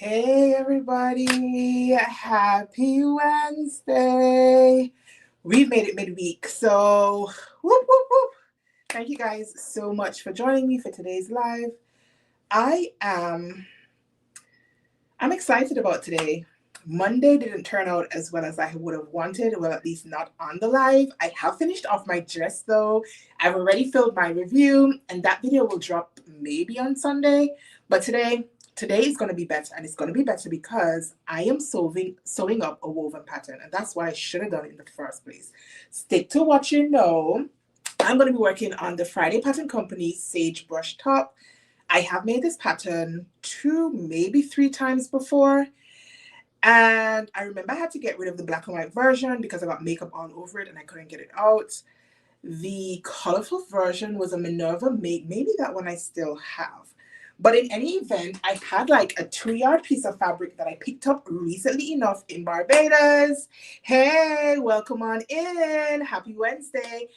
Hey everybody, happy Wednesday. We've made it midweek, so whoop whoop whoop. Thank you guys so much for joining me for today's live. I am I'm excited about today. Monday didn't turn out as well as I would have wanted, well, at least not on the live. I have finished off my dress though. I've already filmed my review, and that video will drop maybe on Sunday. But today is going to be better, and it's going to be better because I am sewing up a woven pattern, and that's what I should have done in the first place. Stick to what you know. I'm going to be working on the Friday Pattern Company Sagebrush top. I have made this pattern 2, maybe 3 times before. And I remember I had to get rid of the black and white version because I got makeup all over it and I couldn't get it out. The colorful version was a Minerva make. Maybe that one I still have. But in any event, I had like a 2-yard piece of fabric that I picked up recently enough in Barbados. Hey, welcome on in. Happy Wednesday.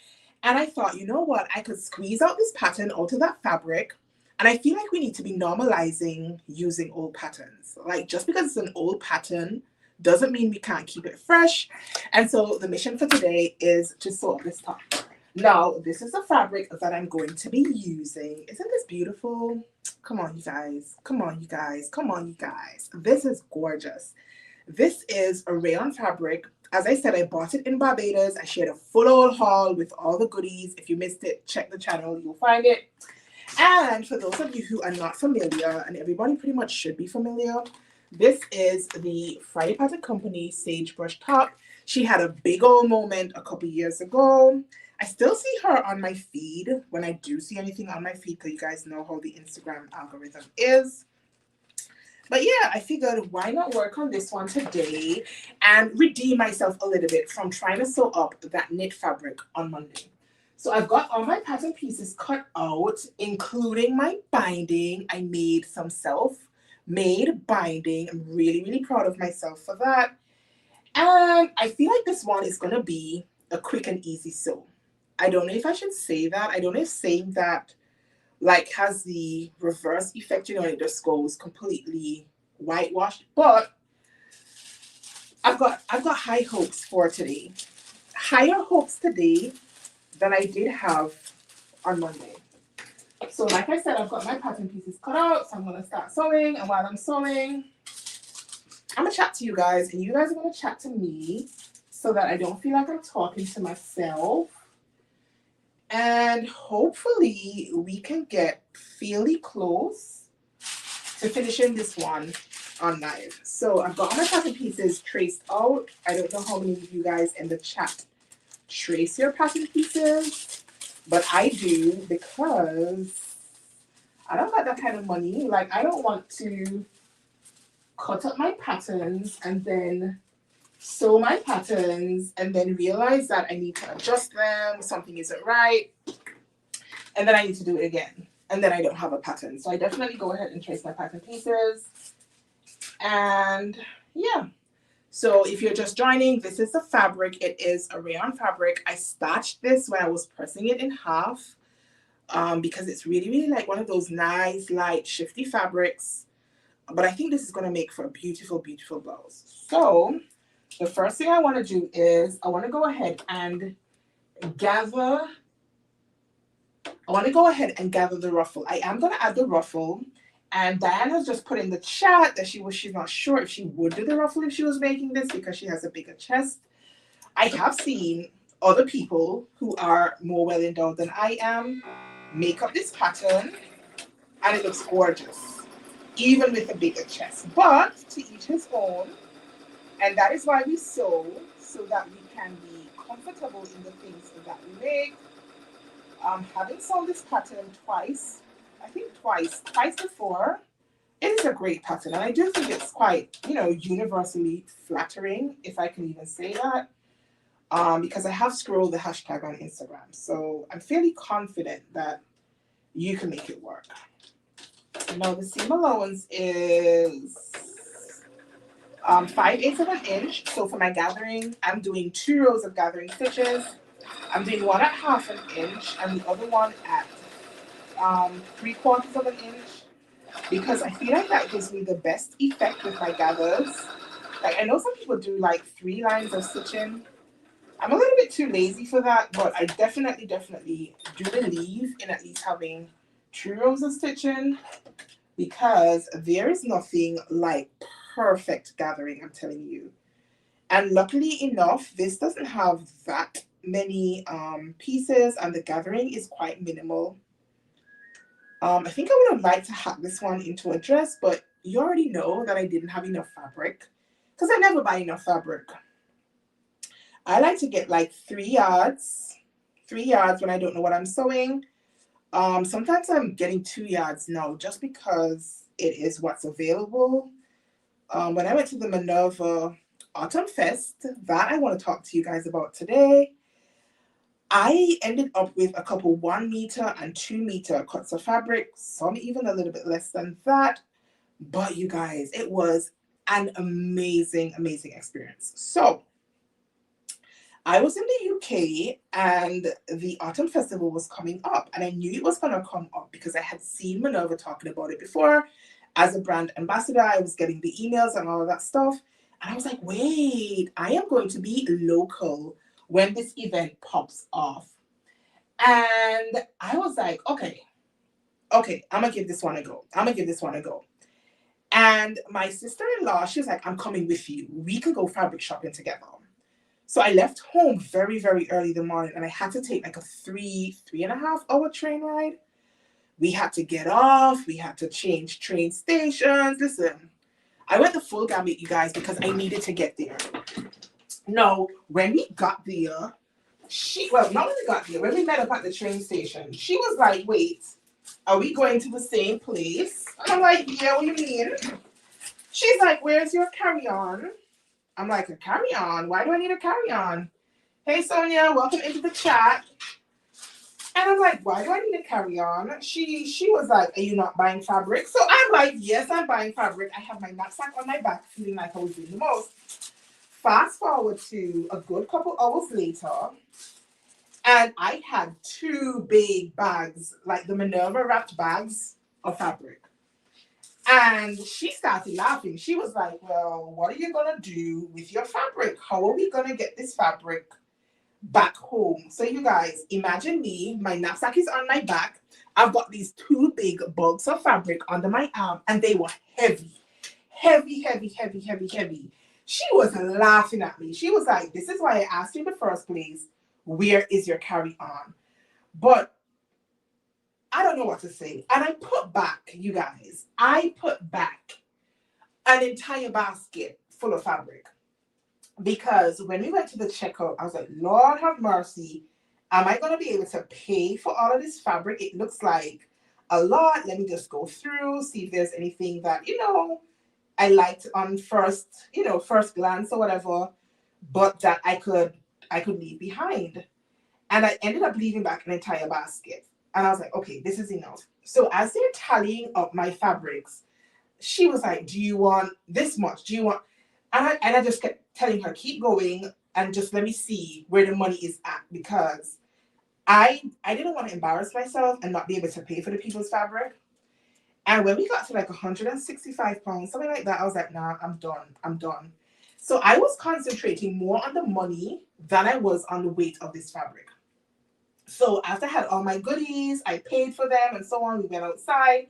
And I thought, you know what? I could squeeze out this pattern out of that fabric. And I feel like we need to be normalizing using old patterns. Like, just because it's an old pattern doesn't mean we can't keep it fresh. And so the mission for today is to sew up this top. Now, this is the fabric that I'm going to be using. Isn't this beautiful? Come on, you guys. Come on, you guys. Come on, you guys. This is gorgeous. This is a rayon fabric. As I said, I bought it in Barbados. I shared a full old haul with all the goodies. If you missed it, check the channel. You'll find it. And for those of you who are not familiar, and everybody pretty much should be familiar, this is the Friday Pattern Company Sagebrush top. She had a big old moment a couple years ago. I still see her on my feed when I do see anything on my feed, because you guys know how the Instagram algorithm is. But yeah, I figured why not work on this one today and redeem myself a little bit from trying to sew up that knit fabric on Monday. So I've got all my pattern pieces cut out, including my binding. I made some self-made binding. I'm really, really proud of myself for that. And I feel like this one is going to be a quick and easy sew. I don't know if I should say that. I don't know if saying that like has the reverse effect, you know, it just goes completely whitewashed. But I've got high hopes for today. Higher hopes today than I did have on Monday. So like I said, I've got my pattern pieces cut out, so I'm going to start sewing. And while I'm sewing, I'm going to chat to you guys, and you guys are going to chat to me so that I don't feel like I'm talking to myself. And hopefully we can get fairly close to finishing this one on live. So I've got all my pattern pieces traced out. I don't know how many of you guys in the chat trace your pattern pieces, but I do, because I don't got that kind of money. Like, I don't want to cut up my patterns and then sew my patterns and then realize that I need to adjust them, something isn't right, and then I need to do it again, and then I don't have a pattern. So I definitely go ahead and trace my pattern pieces. And yeah, so if you're just joining, this is the fabric. It is a rayon fabric. I starched this when I was pressing it in half because it's really, really like one of those nice, light, shifty fabrics. But I think this is going to make for a beautiful, beautiful blouse. So the first thing I want to do is I want to go ahead and gather the ruffle. I am going to add the ruffle. And Diana's just put in the chat that she's not sure if she would do the ruffle if she was making this because she has a bigger chest. I have seen other people who are more well endowed than I am make up this pattern, and it looks gorgeous, even with a bigger chest. But to each his own, and that is why we sew, so that we can be comfortable in the things that we make. Having sewn this pattern twice before, it is a great pattern, and I do think it's quite, you know, universally flattering, if I can even say that, because I have scrolled the hashtag on Instagram, so I'm fairly confident that you can make it work. Now the seam allowance is 5/8 of an inch. So for my gathering, I'm doing 2 rows of gathering stitches. I'm doing one at 1/2 inch and the other one at 3/4 of an inch. because I feel like that gives me the best effect with my gathers. Like I know some people do like 3 lines of stitching. I'm a little bit too lazy for that, but I definitely do believe in at least having 2 rows of stitching because there is nothing like perfect gathering, I'm telling you. And luckily enough, this doesn't have that many pieces and the gathering is quite minimal. I think I would have liked to hack this one into a dress, but you already know that I didn't have enough fabric because I never buy enough fabric. I like to get like 3 yards, 3 yards when I don't know what I'm sewing. Sometimes I'm getting 2 yards now just because it is what's available. When I went to the Minerva Autumn Fest, that I want to talk to you guys about today, I ended up with a couple 1 meter and 2 meter cuts of fabric, some even a little bit less than that. But you guys, it was an amazing, amazing experience. So I was in the UK and the Autumn Festival was coming up, and I knew it was going to come up because I had seen Minerva talking about it before. As a brand ambassador, I was getting the emails and all of that stuff. And I was like, wait, I am going to be local when this event pops off. And I was like, okay, I'm going to give this one a go. And my sister-in-law, she was like, I'm coming with you. We could go fabric shopping together. So I left home very, very early in the morning and I had to take like a 3.5 hour train ride. We had to get off. We had to change train stations. Listen, I went the full gamut, you guys, because I needed to get there. No, when we got there, when we met up at the train station, she was like, wait, are we going to the same place? And I'm like, yeah, what do you mean? She's like, where's your carry-on? I'm like, a carry-on? Why do I need a carry-on? Hey, Sonia, welcome into the chat. And I'm like, why do I need a carry-on? She was like, are you not buying fabric? So I'm like, yes, I'm buying fabric. I have my knapsack on my back, feeling like I was doing the most. Fast forward to a good couple hours later, and I had 2 big bags, like the Minerva wrapped bags of fabric. And she started laughing. She was like, well, what are you going to do with your fabric? How are we going to get this fabric back home? So you guys, imagine me, my knapsack is on my back. I've got these 2 big bulks of fabric under my arm, and they were heavy. She was laughing at me. She was like, this is why I asked you in the first place, where is your carry-on? But I don't know what to say. And I put back, you guys, an entire basket full of fabric. Because when we went to the checkout, I was like, Lord have mercy. Am I going to be able to pay for all of this fabric? It looks like a lot. Let me just go through, see if there's anything that, I liked on first glance or whatever, but that I could leave behind. And I ended up leaving back an entire basket. And I was like, okay, this is enough. So as they're tallying up my fabrics, she was like, do you want this much? Do you want... And I just kept telling her, keep going and just let me see where the money is at, because I didn't want to embarrass myself and not be able to pay for the people's fabric. And when we got to like 165 pounds, something like that, I was like, nah, I'm done. So I was concentrating more on the money than I was on the weight of this fabric. So after I had all my goodies, I paid for them and so on. We went outside.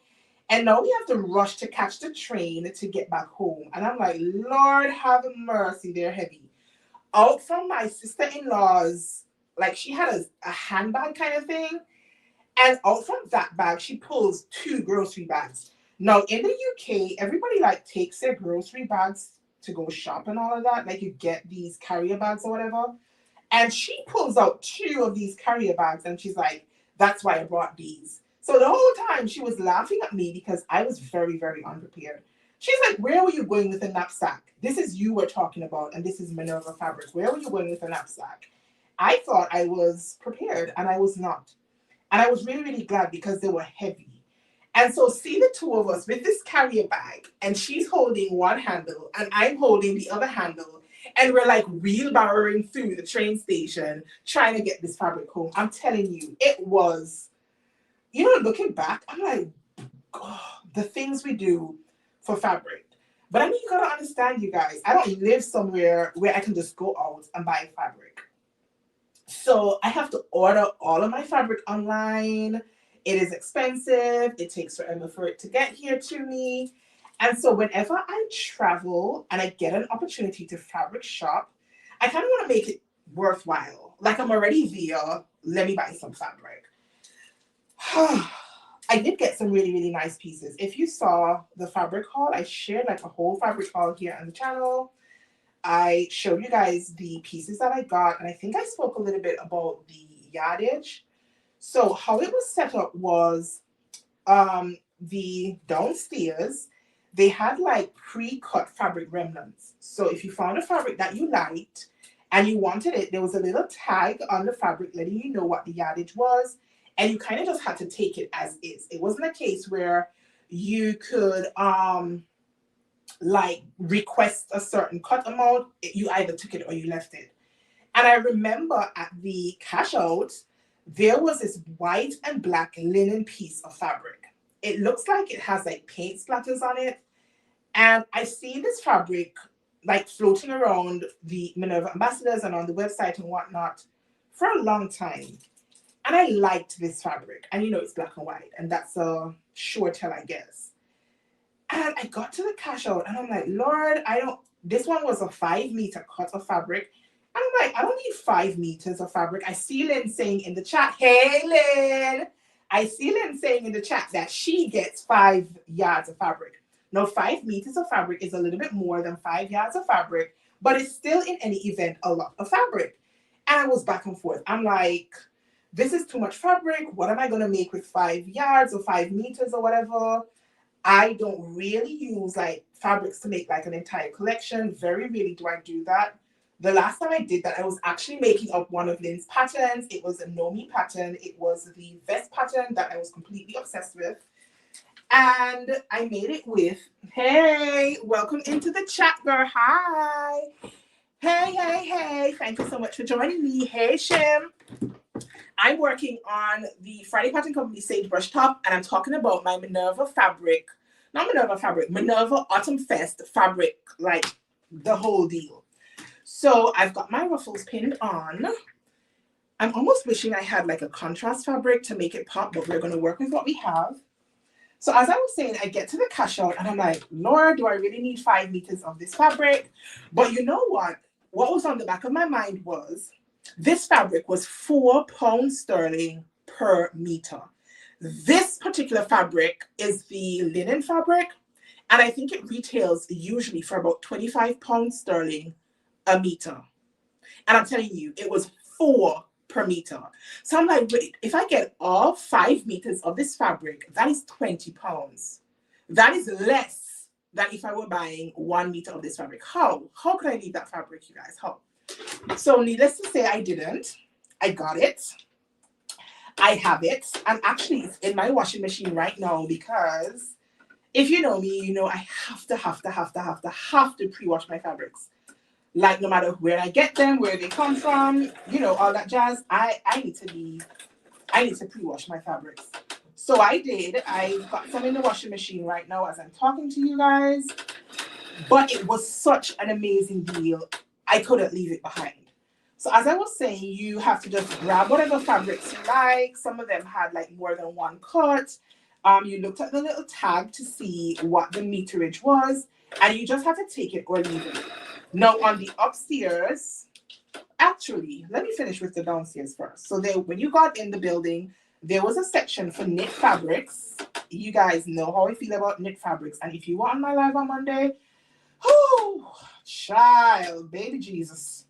And now we have to rush to catch the train to get back home. And I'm like, Lord have mercy, they're heavy. Out from my sister-in-law's, like she had a handbag kind of thing. And out from that bag, she pulls 2 grocery bags. Now in the UK, everybody like takes their grocery bags to go shop and all of that. Like you get these carrier bags or whatever. And she pulls out 2 of these carrier bags and she's like, that's why I brought these. So the whole time she was laughing at me because I was very, very unprepared. She's like, where were you going with a knapsack? This is you we're talking about, and this is Minerva fabric. Where were you going with a knapsack? I thought I was prepared, and I was not. And I was really, really glad because they were heavy. And so see the 2 of us with this carrier bag, and she's holding one handle, and I'm holding the other handle. And we're like wheelbarrowing through the train station trying to get this fabric home. I'm telling you, it was, looking back, I'm like, the things we do for fabric. But I mean, you gotta understand, you guys, I don't live somewhere where I can just go out and buy fabric. So I have to order all of my fabric online. It is expensive. It takes forever for it to get here to me. And so whenever I travel and I get an opportunity to fabric shop, I kind of want to make it worthwhile. Like I'm already there, let me buy some fabric. I did get some really, really nice pieces. If you saw the fabric haul, I shared like a whole fabric haul here on the channel. I showed you guys the pieces that I got, and I think I spoke a little bit about the yardage. So how it was set up was the downstairs, they had like pre-cut fabric remnants. So if you found a fabric that you liked and you wanted it, there was a little tag on the fabric letting you know what the yardage was, and you kind of just had to take it as is. It wasn't a case where you could like request a certain cut amount. You either took it or you left it. And I remember at the cash out, there was this white and black linen piece of fabric. It looks like it has like paint splatters on it. And I see this fabric like floating around the Minerva ambassadors and on the website and whatnot for a long time. And I liked this fabric. And you know, it's black and white, and that's a sure tell, I guess. And I got to the cash out and I'm like, Lord, this one was a 5-meter cut of fabric. And I'm like, I don't need 5 meters of fabric. I see Lynn saying in the chat, hey, Lynn. I see Lynn saying in the chat that she gets 5 yards of fabric. Now, 5 meters of fabric is a little bit more than 5 yards of fabric, but it's still in any event a lot of fabric. And I was back and forth. I'm like, this is too much fabric. What am I going to make with 5 yards or 5 meters or whatever? I don't really use like fabrics to make like an entire collection. Very rarely do I do that. The last time I did that, I was actually making up one of Lynn's patterns. It was a Nomi pattern. It was the vest pattern that I was completely obsessed with. And I made it with, hey, welcome into the chat, girl. Hi. Hey, hey, hey. Thank you so much for joining me. Hey, Shim. I'm working on the Friday Pattern Company Sagebrush top, and I'm talking about my Minerva fabric. Not Minerva fabric, Minerva Autumn Fest fabric, like the whole deal. So I've got my ruffles pinned on. I'm almost wishing I had like a contrast fabric to make it pop, but we're going to work with what we have. So as I was saying, I get to the cash out and I'm like, Lord, do I really need 5 meters of this fabric? But you know what? What was on the back of my mind was, this fabric was £4 per meter. This particular fabric is the linen fabric, and I think it retails usually for about £25 a meter. And I'm telling you, it was 4 per meter. So I'm like, wait, if I get all 5 meters of this fabric, that is £20. That is less than if I were buying 1 meter of this fabric. How could I leave that fabric, you guys? How? So needless to say, I didn't. I got it. I have it. And actually, it's in my washing machine right now because if you know me, you know I have to pre-wash my fabrics. Like no matter where I get them, where they come from, you know, all that jazz. I need to pre-wash my fabrics. So I did. I've got some in the washing machine right now as I'm talking to you guys. But it was such an amazing deal. I couldn't leave it behind. So as I was saying, you have to just grab whatever fabrics you like. Some of them had like more than 1 cut. You looked at the little tag to see what the meterage was, and you just have to take it or leave it. Now on the upstairs, actually, let me finish with the downstairs first. So when you got in the building, there was a section for knit fabrics. You guys know how I feel about knit fabrics. And if you were on my live on Monday, oh, child, baby Jesus.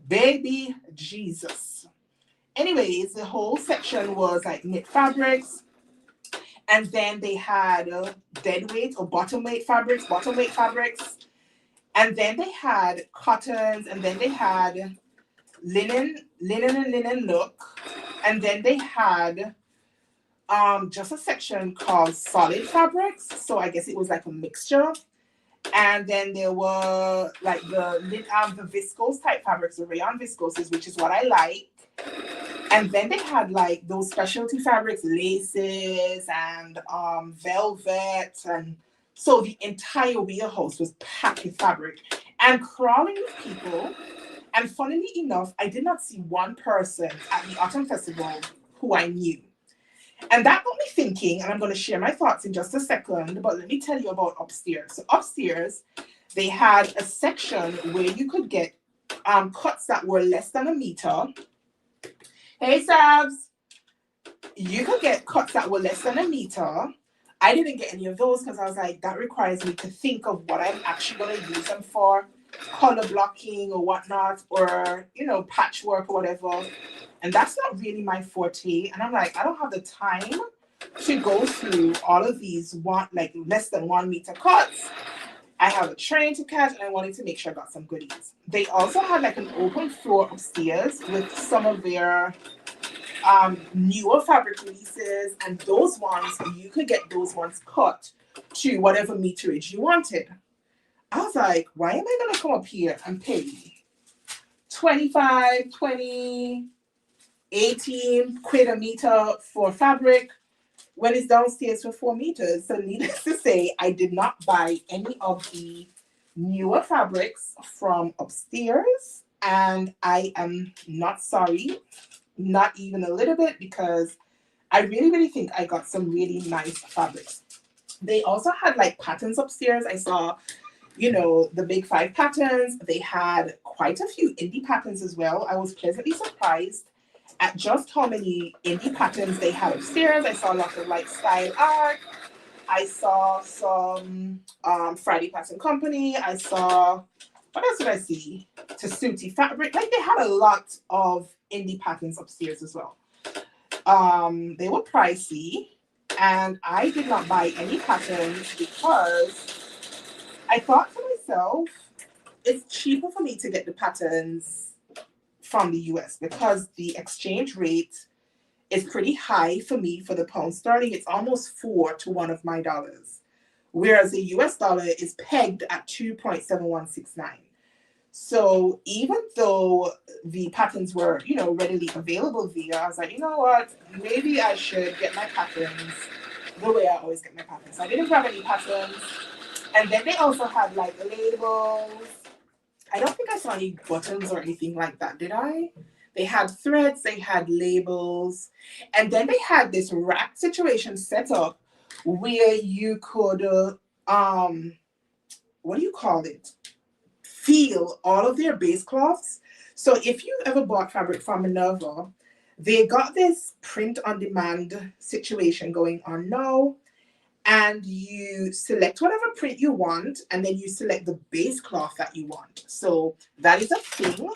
Baby Jesus. Anyways, the whole section was like knit fabrics. And then they had dead weight or bottom weight fabrics. And then they had cottons. And then they had linen look. And then they had just a section called solid fabrics. So I guess it was like a mixture. And then there were like the viscose type fabrics, the rayon viscoses, which is what I like. And then they had like those specialty fabrics, laces and velvet. And so the entire warehouse was packed with fabric and crawling with people. And funnily enough, I did not see one person at the Autumn Festival who I knew. And that got me thinking, and I'm going to share my thoughts in just a second, but let me tell you about upstairs. So upstairs, they had a section where you could get cuts that were less than a meter. Hey, Sabs! You could get cuts that were less than a meter. I didn't get any of those because I was like, that requires me to think of what I'm actually going to use them for, color blocking or whatnot, or, you know, patchwork or whatever. And that's not really my forte. And I'm like, I don't have the time to go through all of these like less than 1 meter cuts. I have a train to catch and I wanted to make sure I got some goodies. They also had like an open floor upstairs with some of their newer fabric releases, and those ones, you could get those ones cut to whatever meterage you wanted. I was like, why am I going to come up here and pay 25, 20, 18 quid a meter for fabric when it's downstairs for 4 meters? So needless to say, I did not buy any of the newer fabrics from upstairs, and I am not sorry, not even a little bit, because I really think I got some really nice fabrics. They also had like patterns upstairs. I saw, you know, the big 5 patterns. They had quite a few indie patterns as well. I was pleasantly surprised at just how many indie patterns they had upstairs. I saw a lot of like style art. I saw some Friday Pattern Company. I saw, what else did I see? Tessuti fabric. Like they had a lot of indie patterns upstairs as well. They were pricey, and I did not buy any patterns because I thought to myself, it's cheaper for me to get the patterns from the US because the exchange rate is pretty high for me for the pound sterling. It's almost 4 to 1 of my dollars, whereas the US dollar is pegged at 2.7169. So even though the patterns were, you know, readily available there, I was like, you know what, maybe I should get my patterns the way I always get my patterns. So I didn't grab any patterns. And then they also had like labels. I don't think I saw any buttons or anything like that, did I? They had threads, they had labels, and then they had this rack situation set up where you could, what do you call it? Feel all of their base cloths. So if you ever bought fabric from Minerva, they got this print on demand situation going on now. And you select whatever print you want, and then you select the base cloth that you want. So that is a thing.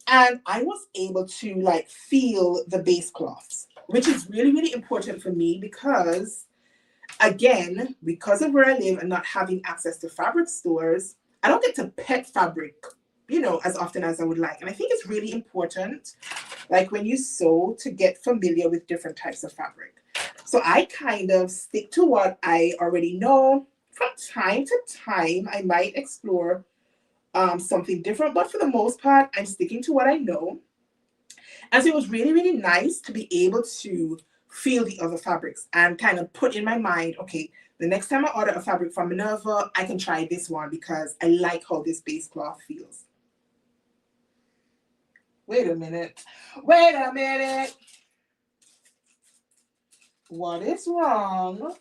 And I was able to like feel the base cloths, which is really important for me because, again, because of where I live and not having access to fabric stores, I don't get to pet fabric, you know, as often as I would like. And I think it's really important, like when you sew, to get familiar with different types of fabric. So I kind of stick to what I already know. From time to time, I might explore something different, but for the most part, I'm sticking to what I know. And so it was really nice to be able to feel the other fabrics and kind of put in my mind, okay, the next time I order a fabric from Minerva, I can try this one because I like how this base cloth feels. Wait a minute. What is wrong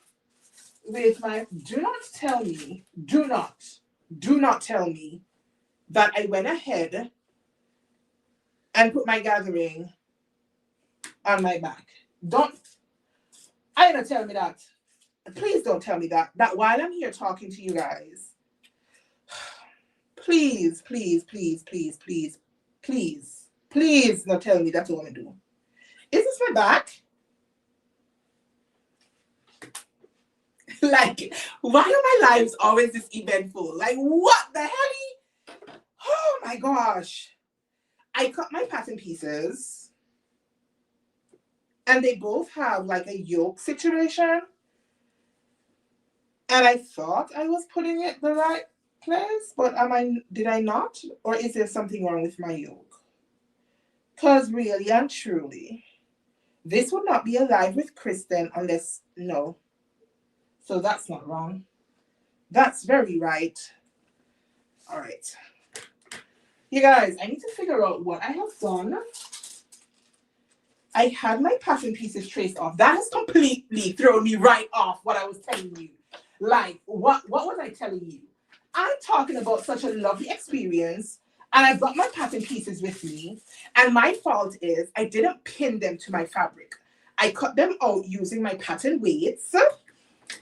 with my, do not tell me that I went ahead and put my gathering on my back. I don't tell me that. Please don't tell me that while I'm here talking to you guys, please don't tell me that's what I want to do. Is this my back? Like, why are my lives always this eventful? Like, what the hell? Oh my gosh. I cut my pattern pieces and they both have like a yoke situation. And I thought I was putting it the right place, but did I not? Or is there something wrong with my yoke? Because really and truly, this would not be alive with Kris then unless, no. So that's not wrong. That's very right. All right. You guys, I need to figure out what I have done. I had my pattern pieces traced off. That has completely thrown me right off what I was telling you. Like, what was I telling you? I'm talking about such a lovely experience, and I've got my pattern pieces with me, and my fault is I didn't pin them to my fabric. I cut them out using my pattern weights, and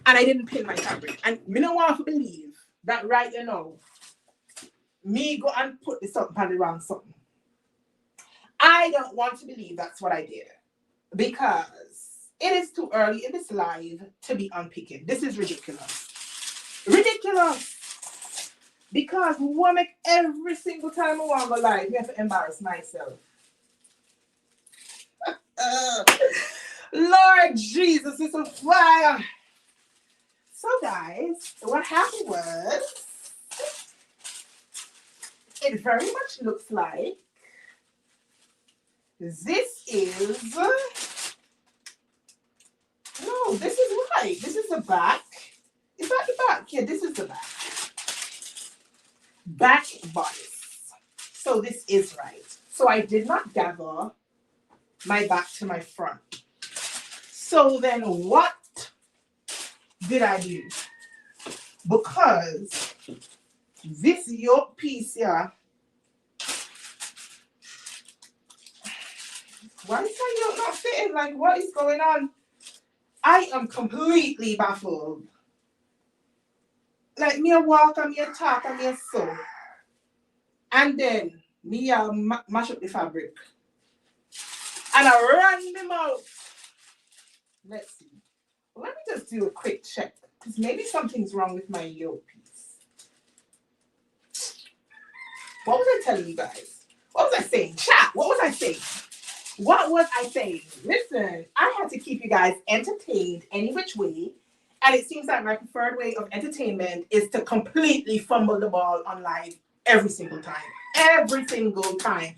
I didn't pin my fabric. And me don't want to believe that right, you know, me go and put this up on the wrong something. I don't want to believe that's what I did, because it is too early in this live to be unpicking. This is ridiculous. Ridiculous. Because we want to make every single time I want to go live, we have to embarrass myself. Lord Jesus, it's a fire. So guys, what happened was, it very much looks like this is, no, this is right. This is the back. Is that the back? Yeah, this is the back. Back bodice. So this is right. So I did not gather my back to my front. So then what did I do? Because this yoke piece here, why is my yoke not fitting? Like, what is going on? I am completely baffled. Like, me a walk and me a talk and me a sew. And then me a mash up the fabric. And I run them out. Let's see. Let me just do a quick check, because maybe something's wrong with my yoke piece. What was I telling you guys? What was I saying? Chat, what was I saying? What was I saying? Listen, I had to keep you guys entertained any which way. And it seems like my preferred way of entertainment is to completely fumble the ball on live every single time. Every single time.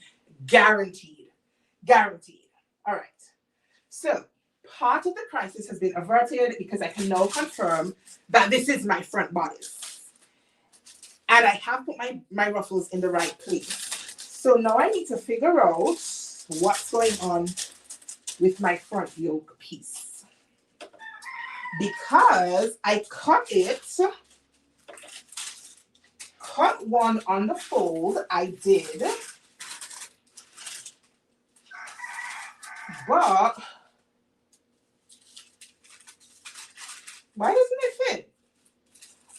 Guaranteed. Guaranteed. All right. So, part of the crisis has been averted because I can now confirm that this is my front bodice. And I have put my ruffles in the right place. So now I need to figure out what's going on with my front yoke piece. Because I cut one on the fold, I did. But why doesn't it fit?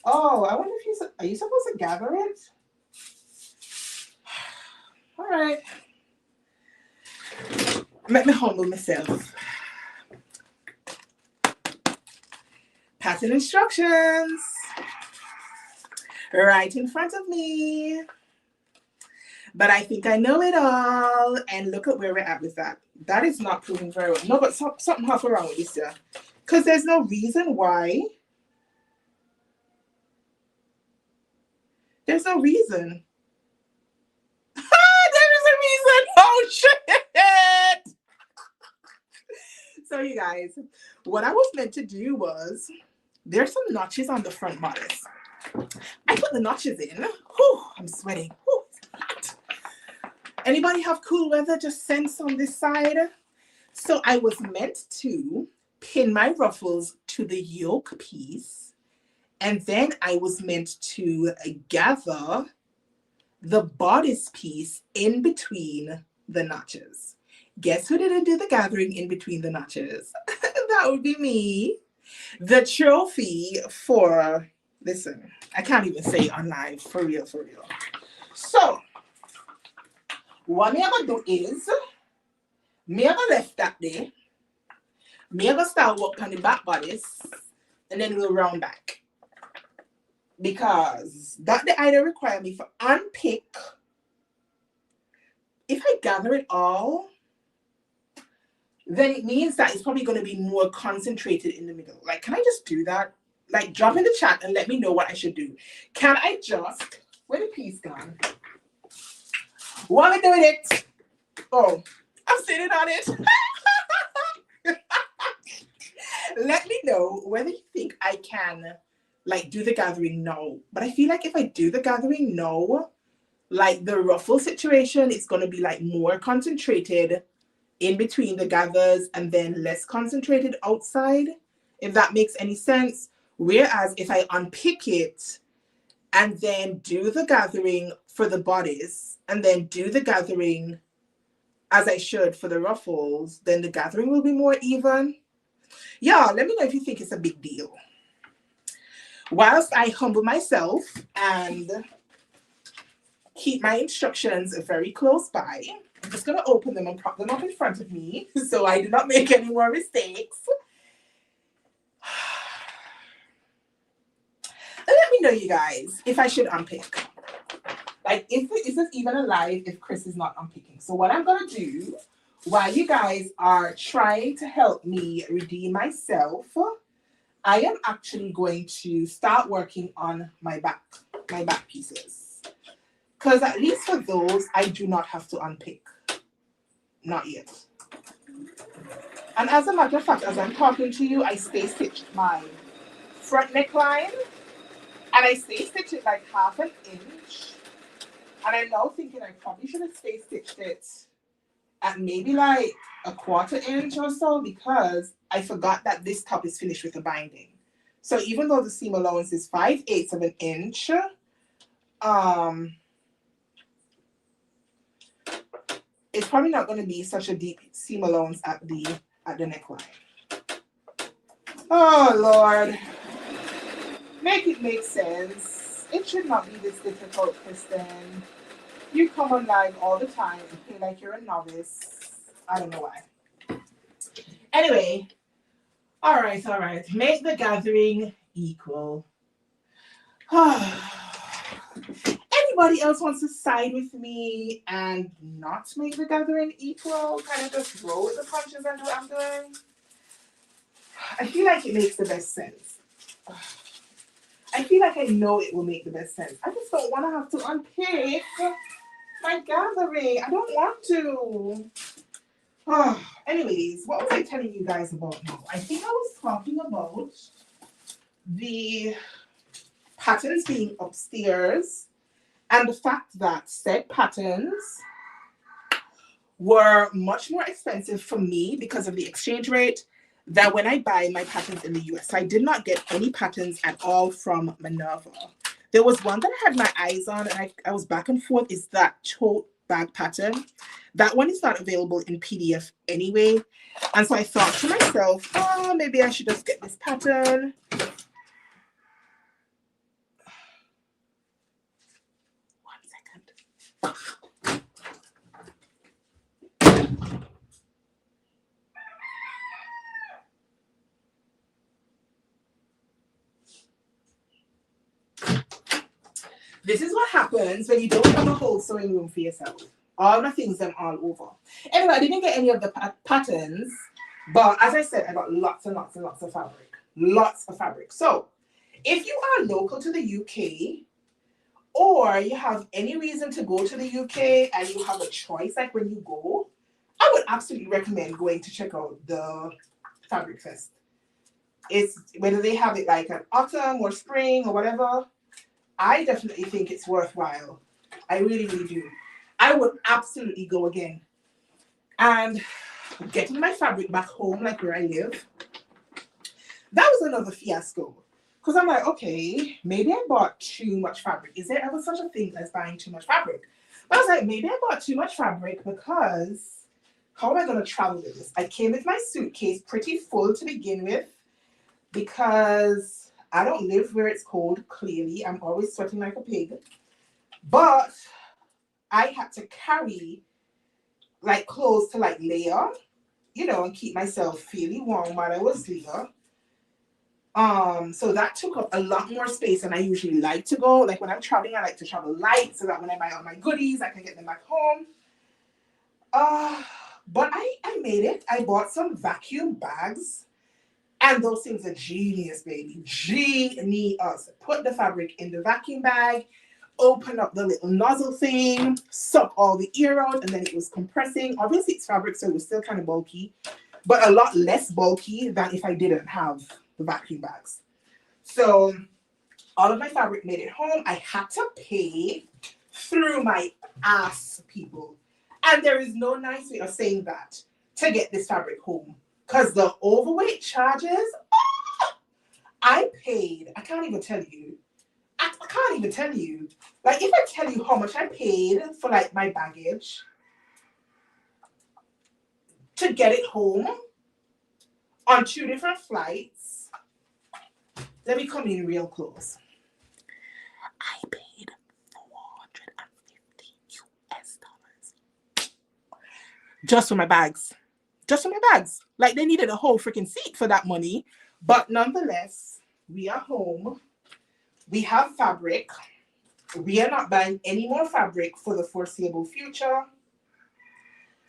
Oh, I wonder if are you supposed to gather it? All right. Let me humble myself. Pattern instructions. Right in front of me. But I think I know it all. And look at where we're at with that. That is not proving very well. No, but something has wrong with this here. Because there's no reason why. There's no reason. There is a reason. Oh, shit. So, you guys, what I was meant to do was, there's some notches on the front bodice. I put the notches in. Whew, I'm sweating. Whew, it's hot. Anybody have cool weather? Just sense on this side. So I was meant to pin my ruffles to the yoke piece. And then I was meant to gather the bodice piece in between the notches. Guess who didn't do the gathering in between the notches? That would be me. The trophy for, listen, I can't even say it on live, for real, for real. So, what me I'm going to do is, me I'm going to left that there. Me I'm going to start work on the back bodice, and then we'll round back. Because that the either require me for unpick. If I gather it all, then it means that it's probably going to be more concentrated in the middle. Like, can I just do that? Like, drop in the chat and let me know what I should do. Can I just, where the piece gone? While I'm doing it, Oh, I'm sitting on it. Let me know whether you think I can like do the gathering now. But I feel like if I do the gathering now, like the ruffle situation, it's gonna be like more concentrated in between the gathers and then less concentrated outside, if that makes any sense. Whereas if I unpick it and then do the gathering for the bodice and then do the gathering as I should for the ruffles, then the gathering will be more even. Yeah, let me know if you think it's a big deal. Whilst I humble myself and keep my instructions very close by, I'm just going to open them and prop them up in front of me so I do not make any more mistakes. Let me know, you guys, if I should unpick. Like, is this even alive if Kris is not unpicking? So what I'm going to do, while you guys are trying to help me redeem myself, I am actually going to start working on my back pieces. Because at least for those, I do not have to unpick. Not yet. And as a matter of fact, as I'm talking to you, I stay stitched my front neckline. And I stay stitched it like 1/2 inch. And I'm now thinking I probably should have stay stitched it at maybe like 1/4 inch or so, because I forgot that this top is finished with the binding. So even though the seam allowance is 5/8 of an inch, it's probably not going to be such a deep seam allowance at the neckline. Oh Lord, make it make sense. It should not be this difficult, Kristen. You come on live all the time and feel like you're a novice. I don't know why. Anyway, all right. Make the gathering equal. Anybody else wants to side with me and not make the gathering equal? Kind of just roll with the punches and do what I'm doing? I feel like it makes the best sense. I feel like I know it will make the best sense. I just don't want to have to unpick my gathering. I don't want to. Anyways, what was I telling you guys about now? I think I was talking about the patterns being upstairs and the fact that said patterns were much more expensive for me because of the exchange rate than when I buy my patterns in the US. I did not get any patterns at all from Minerva. There was one that I had my eyes on and I was back and forth. Is that tote bag pattern? That one is not available in PDF anyway. And so I thought to myself, oh, maybe I should just get this pattern. This is what happens when you don't have a whole sewing room for yourself. All my things are all over. Anyway, I didn't get any of the patterns, but as I said, I got lots and lots and lots of fabric. Lots of fabric. So if you are local to the UK, or you have any reason to go to the UK and you have a choice, like when you go, I would absolutely recommend going to check out the Fabric Fest. It's whether they have it like an autumn or spring or whatever, I definitely think it's worthwhile. I really, really do. I would absolutely go again. And getting my fabric back home, like where I live, that was another fiasco. Because I'm like, okay, maybe I bought too much fabric. Is there ever such a thing as buying too much fabric? But I was like, maybe I bought too much fabric because how am I going to travel with this? I came with my suitcase pretty full to begin with because I don't live where it's cold, clearly. I'm always sweating like a pig. But I had to carry like clothes to like layer, you know, and keep myself feeling warm while I was there. So that took up a lot more space than I usually like to go. Like when I'm traveling, I like to travel light so that when I buy all my goodies, I can get them back home. But I made it. I bought some vacuum bags. And those things are genius, baby. Genius. Put the fabric in the vacuum bag. open up the little nozzle thing, suck all the air out, and then it was compressing. Obviously it's fabric, so it was still kind of bulky, but a lot less bulky than if I didn't have the vacuum bags. So all of my fabric made it home. I had to pay through my ass, people. And there is no nice way of saying that, to get this fabric home. Because the overweight charges, I paid, I can't even tell you. I can't even tell you. Like, if I tell you how much I paid for, like, my baggage to get it home on 2 different flights, let me come in real close. I paid $450 US just for my bags. Just for my bags. Like, they needed a whole freaking seat for that money. But nonetheless, we are home. We have fabric. We are not buying any more fabric for the foreseeable future.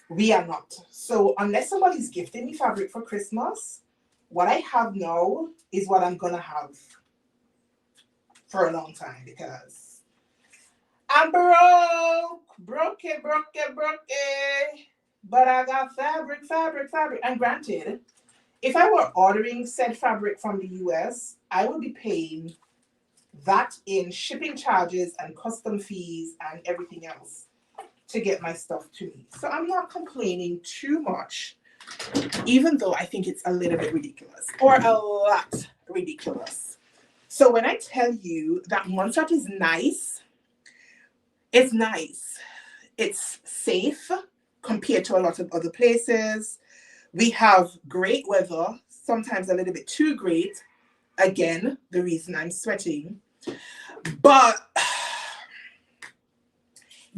We are not. So unless somebody's gifting me fabric for Christmas, what I have now is what I'm gonna have for a long time, because I'm broke. But I got fabric. And granted, if I were ordering said fabric from the US, I would be paying that in shipping charges and custom fees and everything else to get my stuff to me. So I'm not complaining too much, even though I think it's a little bit ridiculous, or a lot ridiculous. So when I tell you that Montserrat is nice, it's nice. It's safe compared to a lot of other places. We have great weather, sometimes a little bit too great. Again, the reason I'm sweating. But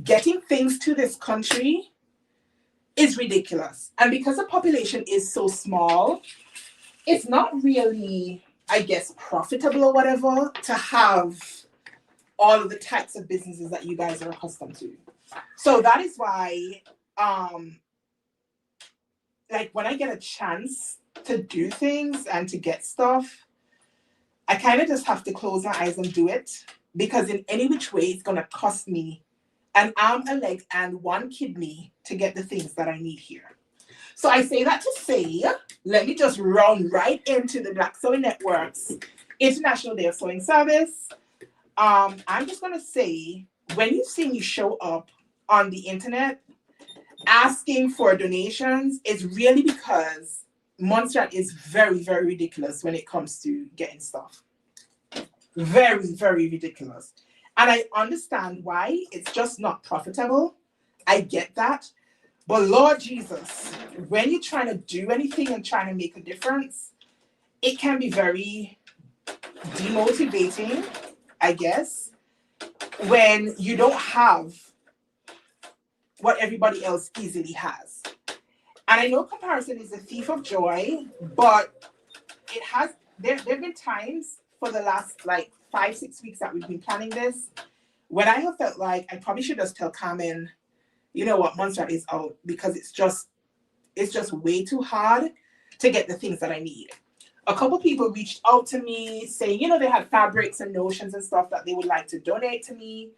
getting things to this country is ridiculous. And because the population is so small, it's not really, I guess, profitable or whatever to have all of the types of businesses that you guys are accustomed to. So that is why, like, when I get a chance to do things and to get stuff, I kind of just have to close my eyes and do it, because in any which way, it's going to cost me an arm, a leg, and 1 kidney to get the things that I need here. So I say that to say, let me just run right into the Black Sewing Network's International Day of Sewing Service. I'm just going to say, when you see me show up on the internet asking for donations, it's really because Montserrat is very, very ridiculous when it comes to getting stuff. Very, very ridiculous. And I understand why. It's just not profitable. I get that. But Lord Jesus, when you're trying to do anything and trying to make a difference, it can be very demotivating, I guess, when you don't have what everybody else easily has. And I know comparison is a thief of joy, but it has, there have been times for the last like 5-6 weeks that we've been planning this, when I have felt like I probably should just tell Carmen, you know what, Montserrat is out, because it's just way too hard to get the things that I need. A couple people reached out to me saying, you know, they had fabrics and notions and stuff that they would like to donate to me,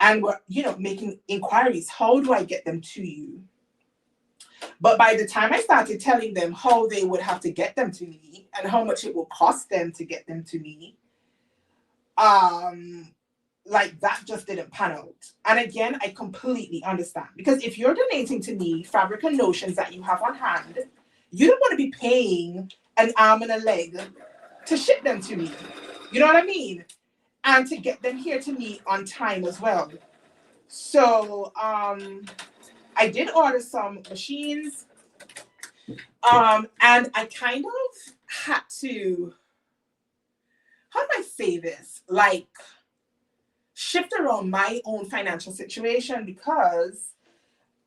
and were, you know, making inquiries. How do I get them to you? But by the time I started telling them how they would have to get them to me and how much it will cost them to get them to me, like, that just didn't pan out. And again, I completely understand, because if you're donating to me fabric and notions that you have on hand, you don't want to be paying an arm and a leg to ship them to me. You know what I mean? And to get them here to me on time as well. So I did order some machines, and I kind of had to, how do I say this? Like, shift around my own financial situation, because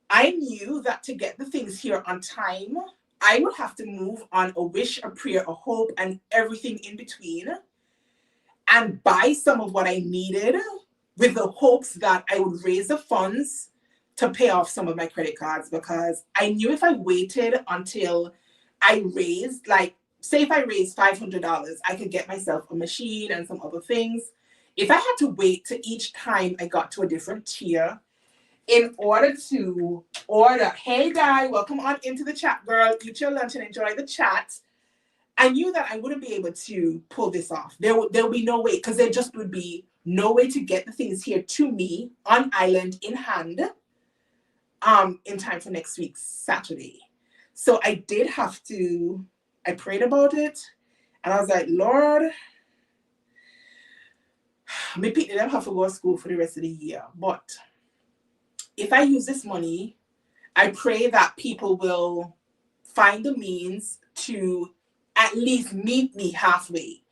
I knew that to get the things here on time, I would have to move on a wish, a prayer, a hope, and everything in between, and buy some of what I needed with the hopes that I would raise the funds to pay off some of my credit cards, because I knew if I waited until I raised, like, say if I raised $500, I could get myself a machine and some other things. if I had to wait to each time I got to a different tier in order to order, hey guy, welcome on into the chat, girl. Eat your lunch and enjoy the chat. I knew that I wouldn't be able to pull this off. There would be no way, because there just would be no way to get the things here to me on island in hand in time for next week's Saturday. So I did have to, I prayed about it, and I was like, Lord, me people don't have to go to school for the rest of the year, but if I use this money, I pray that people will find the means to at least meet me halfway.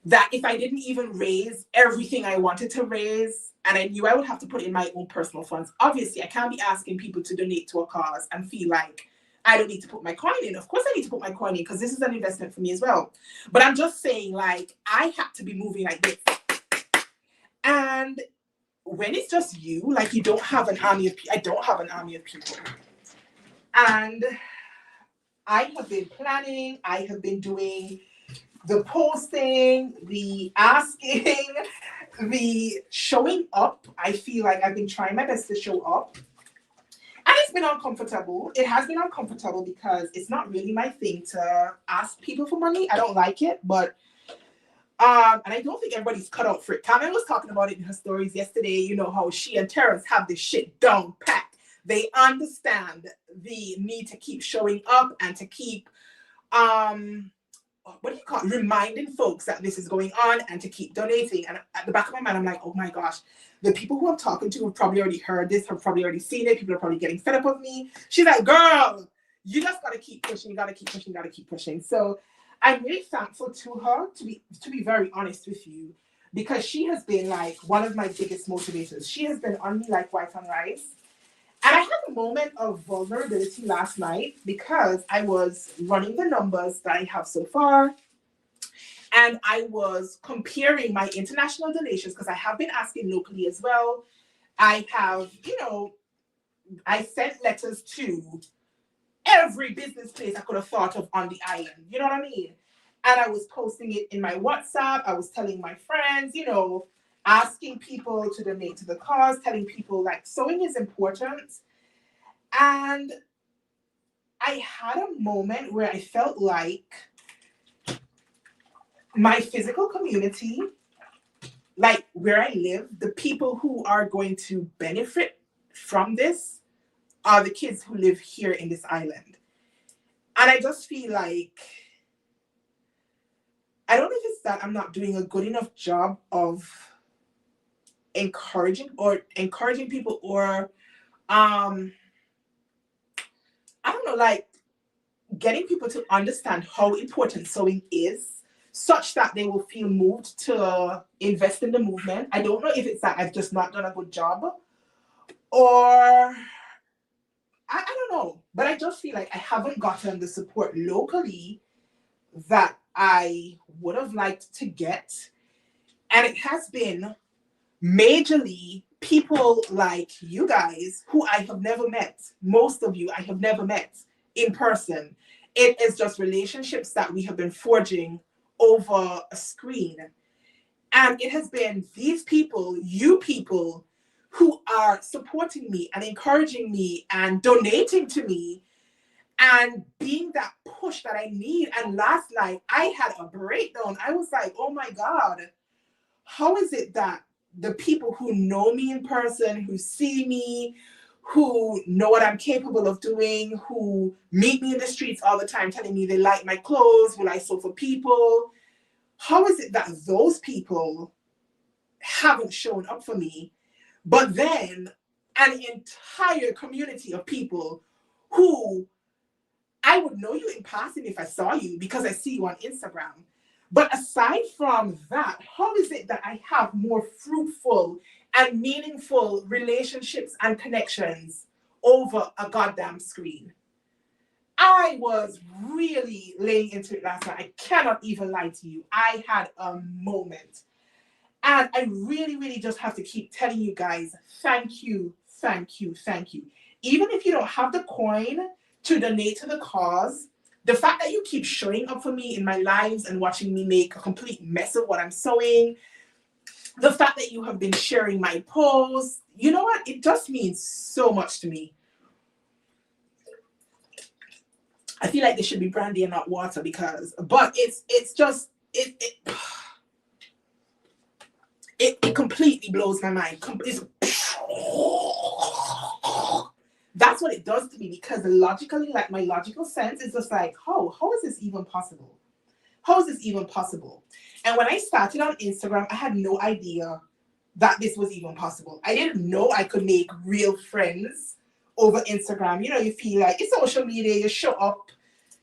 That if I didn't even raise everything I wanted to raise, and I knew I would have to put in my own personal funds, obviously I can't be asking people to donate to a cause and feel like I don't need to put my coin in. Of course I need to put my coin in, because this is an investment for me as well. But I'm just saying, like, I had to be moving like this. And when it's just you, like, you don't have an army of people. I don't have an army of people. And I have been planning, I have been doing the posting, the asking, the showing up. I feel like I've been trying my best to show up. And it's been uncomfortable. It has been uncomfortable because it's not really my thing to ask people for money. I don't like it, but and I don't think everybody's cut out for it. Carmen was talking about it in her stories yesterday, you know, how she and Terrence have this shit down packed. They understand the need to keep showing up and to keep what do you call it? Reminding folks that this is going on and to keep donating. And at the back of my mind, I'm like, oh my gosh, the people who I'm talking to have probably already heard this, have probably already seen it. People are probably getting fed up with me. She's like, girl, you just gotta keep pushing, you gotta keep pushing, you gotta keep pushing. So I'm really thankful to her, to be very honest with you, because she has been like one of my biggest motivators. She has been on me like white on rice. And I had a moment of vulnerability last night because I was running the numbers that I have so far. And I was comparing my international donations, because I have been asking locally as well. I have, you know, I sent letters to every business place I could have thought of on the island. You know what I mean? And I was posting it in my WhatsApp. I was telling my friends, you know, asking people to donate to the cause, telling people like sewing is important. And I had a moment where I felt like my physical community, like where I live, the people who are going to benefit from this are the kids who live here in this island. And I just feel like, I don't know if it's that I'm not doing a good enough job of encouraging people, or I don't know, like getting people to understand how important sewing is, such that they will feel moved to invest in the movement. I don't know if it's that I've just not done a good job, or I don't know, but I just feel like I haven't gotten the support locally that I would have liked to get. And it has been majorly people like you guys who I have never met. Most of you I have never met in person. It is just relationships that we have been forging over a screen. And it has been these people, you people, who are supporting me and encouraging me and donating to me and being that push that I need. And last night I had a breakdown. I was like, oh my God, how is it that the people who know me in person, who see me, who know what I'm capable of doing, who meet me in the streets all the time telling me they like my clothes, will I sew for people, how is it that those people haven't shown up for me, but then an entire community of people who I would know you in passing if I saw you because I see you on Instagram. But aside from that, how is it that I have more fruitful and meaningful relationships and connections over a goddamn screen? I was really laying into it last night. I cannot even lie to you. I had a moment. And I really, really just have to keep telling you guys, thank you, thank you, thank you. Even if you don't have the coin to donate to the cause, the fact that you keep showing up for me in my lives and watching me make a complete mess of what I'm sewing, the fact that you have been sharing my posts, you know what? It just means so much to me. I feel like there should be brandy and not water but it's just, it completely blows my mind. That's what it does to me, because logically, like my logical sense is just like, how is this even possible? How is this even possible? And when I started on Instagram, I had no idea that this was even possible. I didn't know I could make real friends over Instagram. You know, you feel like it's social media, you show up,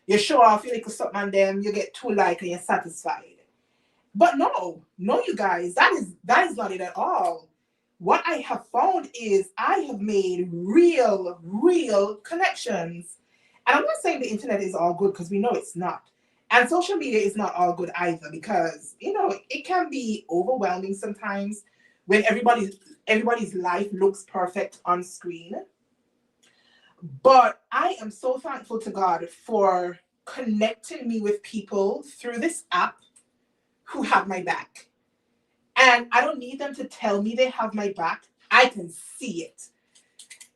you show off, you like something on them, you get 2 likes and you're satisfied. But no, you guys, that is not it at all. What I have found is I have made real connections. And I'm not saying the internet is all good, because we know it's not. And social media is not all good either, because, you know, it can be overwhelming sometimes when everybody's life looks perfect on screen. But I am so thankful to God for connecting me with people through this app who have my back. And I don't need them to tell me they have my back. I can see it.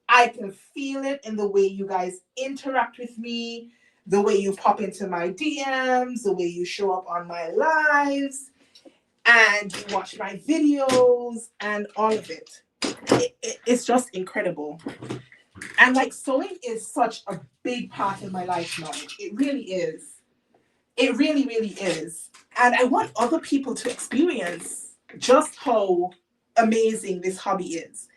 I can feel it in the way you guys interact with me, the way you pop into my DMs, the way you show up on my lives, and you watch my videos, and all of it. It's just incredible. And like, sewing is such a big part of my life now. It really is. It really is. And I want other people to experience just how amazing this hobby is.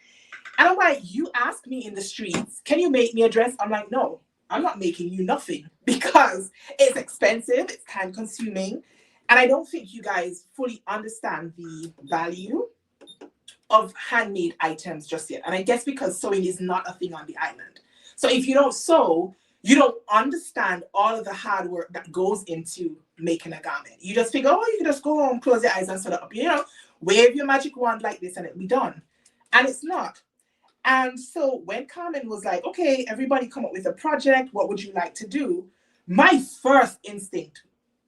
And I'm like, you ask me in the streets, can you make me a dress? I'm like, no, I'm not making you nothing, because it's expensive, it's time consuming. And I don't think you guys fully understand the value of handmade items just yet. And I guess because sewing is not a thing on the island. So if you don't sew, you don't understand all of the hard work that goes into making a garment. You just figure, oh, you can just go home, close your eyes and sew it up, you know, wave your magic wand like this and it'll be done. And it's not. And so when Carmen was like, okay, everybody come up with a project, what would you like to do? My first instinct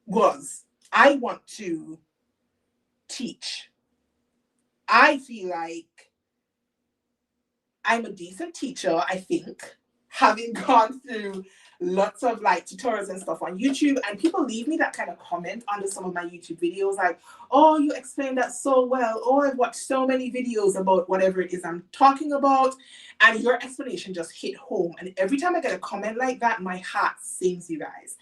was, I want to teach. I feel like I'm a decent teacher, I think, having gone through lots of like tutorials and stuff on YouTube, and people leave me that kind of comment under some of my YouTube videos like, oh, you explained that so well, oh, I've watched so many videos about whatever it is I'm talking about, and your explanation just hit home. And every time I get a comment like that, my heart sings, you guys.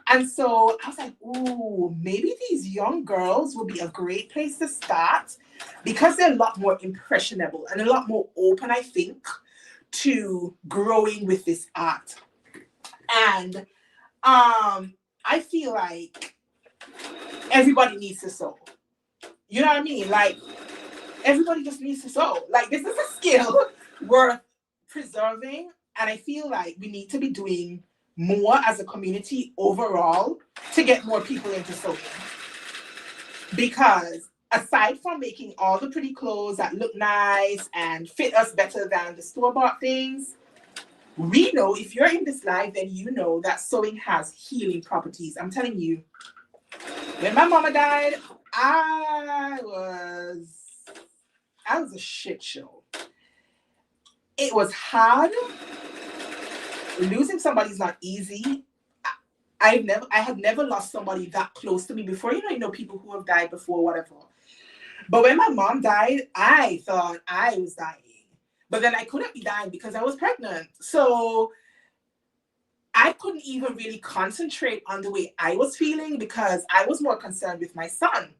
And so I was like, ooh, maybe these young girls would be a great place to start, because they're a lot more impressionable and a lot more open, I think, to growing with this art. And I feel like everybody needs to sew. You know what I mean? Like, everybody just needs to sew. Like, this is a skill worth preserving. And I feel like we need to be doing more as a community overall to get more people into sewing. Because aside from making all the pretty clothes that look nice and fit us better than the store-bought things, we know, if you're in this life, then you know that sewing has healing properties. I'm telling you, when my mama died, I was a shit show. It was hard. Losing somebody is not easy. I had never lost somebody that close to me before. You know, people who have died before, whatever. But when my mom died, I thought I was dying. But then I couldn't be dying because I was pregnant. So I couldn't even really concentrate on the way I was feeling, because I was more concerned with my son.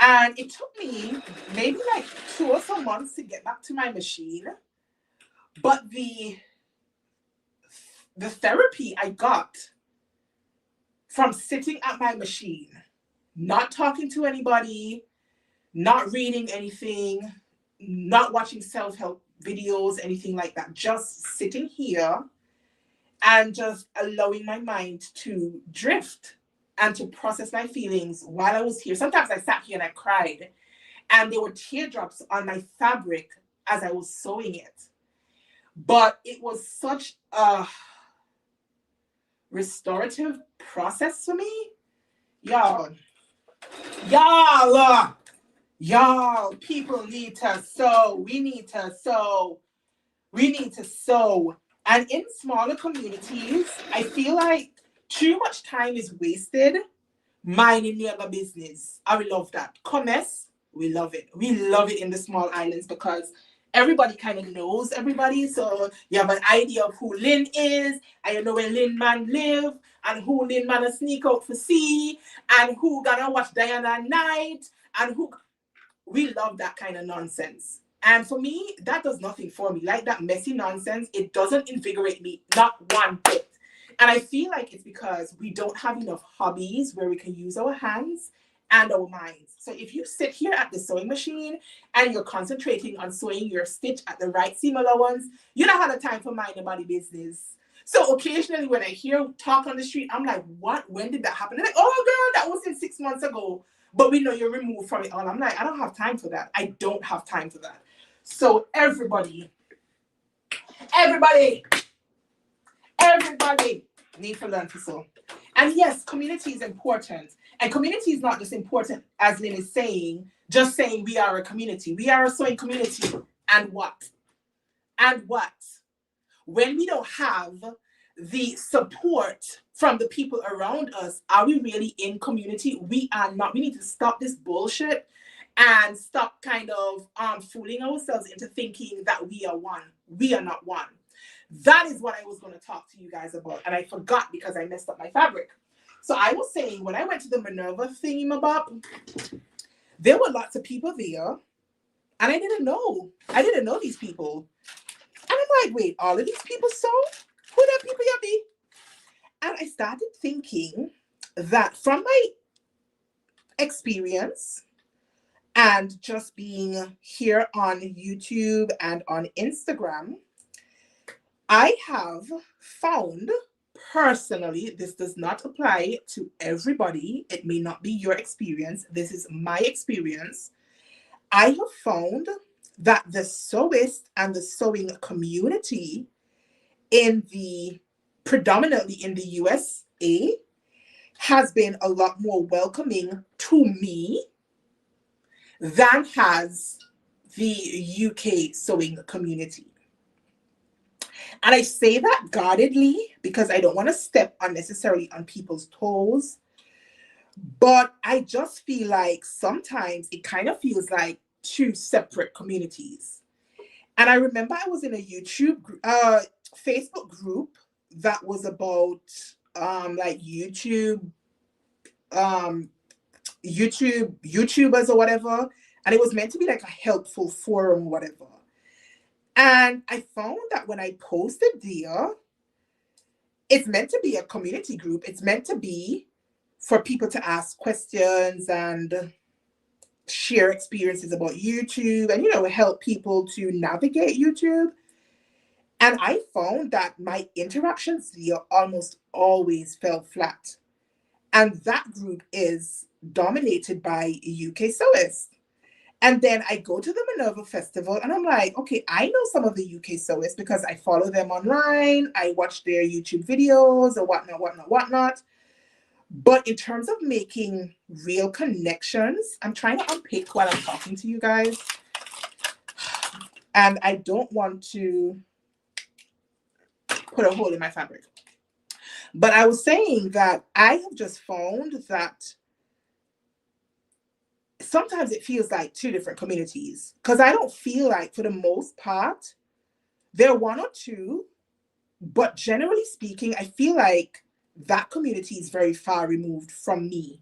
And it took me maybe like 2 or so months to get back to my machine. But the therapy I got from sitting at my machine, not talking to anybody, not reading anything, not watching self-help videos, anything like that, just sitting here and just allowing my mind to drift and to process my feelings while I was here. Sometimes I sat here and I cried, and there were teardrops on my fabric as I was sewing it. But it was such a restorative process for me. Y'all, Y'all, people need to sew. We need to sew. We need to sew. And in smaller communities, I feel like too much time is wasted minding the other business. I will love that. Commerce, we love it. We love it in the small islands because everybody kind of knows everybody. So you have an idea of who Lynn is, and you know where Lynn man live, and who Lynn man sneak out for see, and who gonna watch Diana at night, and who we love that kind of nonsense. And for me, that does nothing for me. Like that messy nonsense, it doesn't invigorate me, not one bit. And I feel like it's because we don't have enough hobbies where we can use our hands and our minds. So if you sit here at the sewing machine and you're concentrating on sewing your stitch at the right seam allowance, you don't have the time for mind and body business. So occasionally when I hear talk on the street, I'm like, what? When did that happen? They're like, oh girl, that was in 6 months ago. But we know you're removed from it all. I'm like, I don't have time for that. I don't have time for that. So everybody need to learn to sew. And yes, community is important. And community is not just important, as Lynn is saying, just saying we are a community. We are a sewing community. And what? And what? When we don't have the support from the people around us, are we really in community? We are not. We need to stop this bullshit and stop kind of fooling ourselves into thinking that we are one. We are not one. That is what I was going to talk to you guys about. And I forgot because I messed up my fabric. So I was saying, when I went to the Minerva thingamabob, there were lots of people there. And I didn't know. I didn't know these people. And I'm like, wait, all of these people sew? Who that people you be? And I started thinking that from my experience and just being here on YouTube and on Instagram, I have found personally, this does not apply to everybody. It may not be your experience. This is my experience. I have found that the sewist and the sewing community predominantly in the USA has been a lot more welcoming to me than has the UK sewing community. And I say that guardedly because I don't want to step unnecessarily on people's toes. But I just feel like sometimes it kind of feels like two separate communities. And I remember I was in a Facebook group that was about like YouTubers or whatever. And it was meant to be like a helpful forum or whatever. And I found that when I posted there, it's meant to be a community group. It's meant to be for people to ask questions and share experiences about YouTube and, help people to navigate YouTube. And I found that my interactions there almost always fell flat. And that group is dominated by UK sewists. And then I go to the Minerva Festival and I'm like, okay, I know some of the UK sewists because I follow them online. I watch their YouTube videos or whatnot. But in terms of making real connections, I'm trying to unpick while I'm talking to you guys. And I don't want to put a hole in my fabric. But I was saying that I have just found that sometimes it feels like two different communities, because I don't feel like for the most part, there are one or two, but generally speaking, I feel like that community is very far removed from me.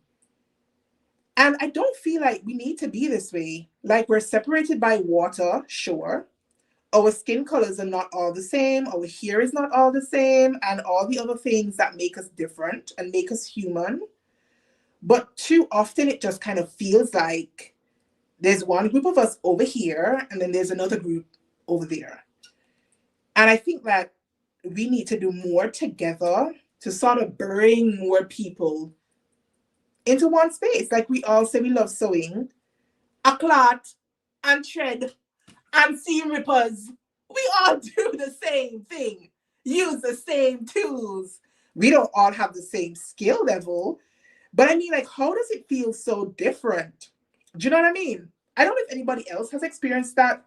And I don't feel like we need to be this way. Like we're separated by water, sure. Our skin colors are not all the same. Our hair is not all the same. And all the other things that make us different and make us human. But too often it just kind of feels like there's one group of us over here and then there's another group over there. And I think that we need to do more together to sort of bring more people into one space. Like we all say we love sewing, a clot and thread and seam rippers. We all do the same thing, use the same tools. We don't all have the same skill level. But I mean, like, how does it feel so different? Do you know what I mean? I don't know if anybody else has experienced that.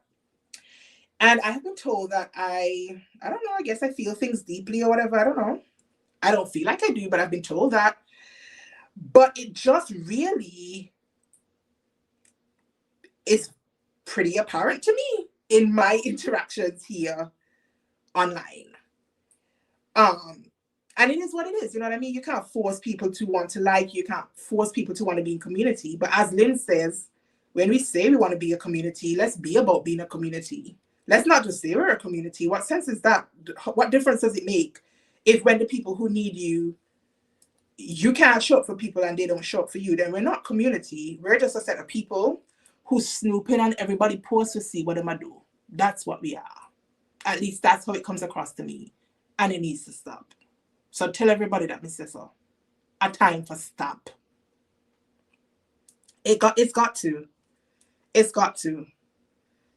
And I have been told that I don't know, I guess I feel things deeply or whatever. I don't know. I don't feel like I do, but I've been told that. But it just really is pretty apparent to me in my interactions here online. And it is what it is, you know what I mean? You can't force people to want to like you, can't force people to want to be in community. But as Lynn says, when we say we want to be a community, let's be about being a community. Let's not just say we're a community. What sense is that? What difference does it make if when the people who need you, you can't show up for people and they don't show up for you? Then we're not community. We're just a set of people who snooping on everybody posts to see what they do. That's what we are. At least that's how it comes across to me. And it needs to stop. So tell everybody that, Mr. So. A time for stop. It's got to. It's got to.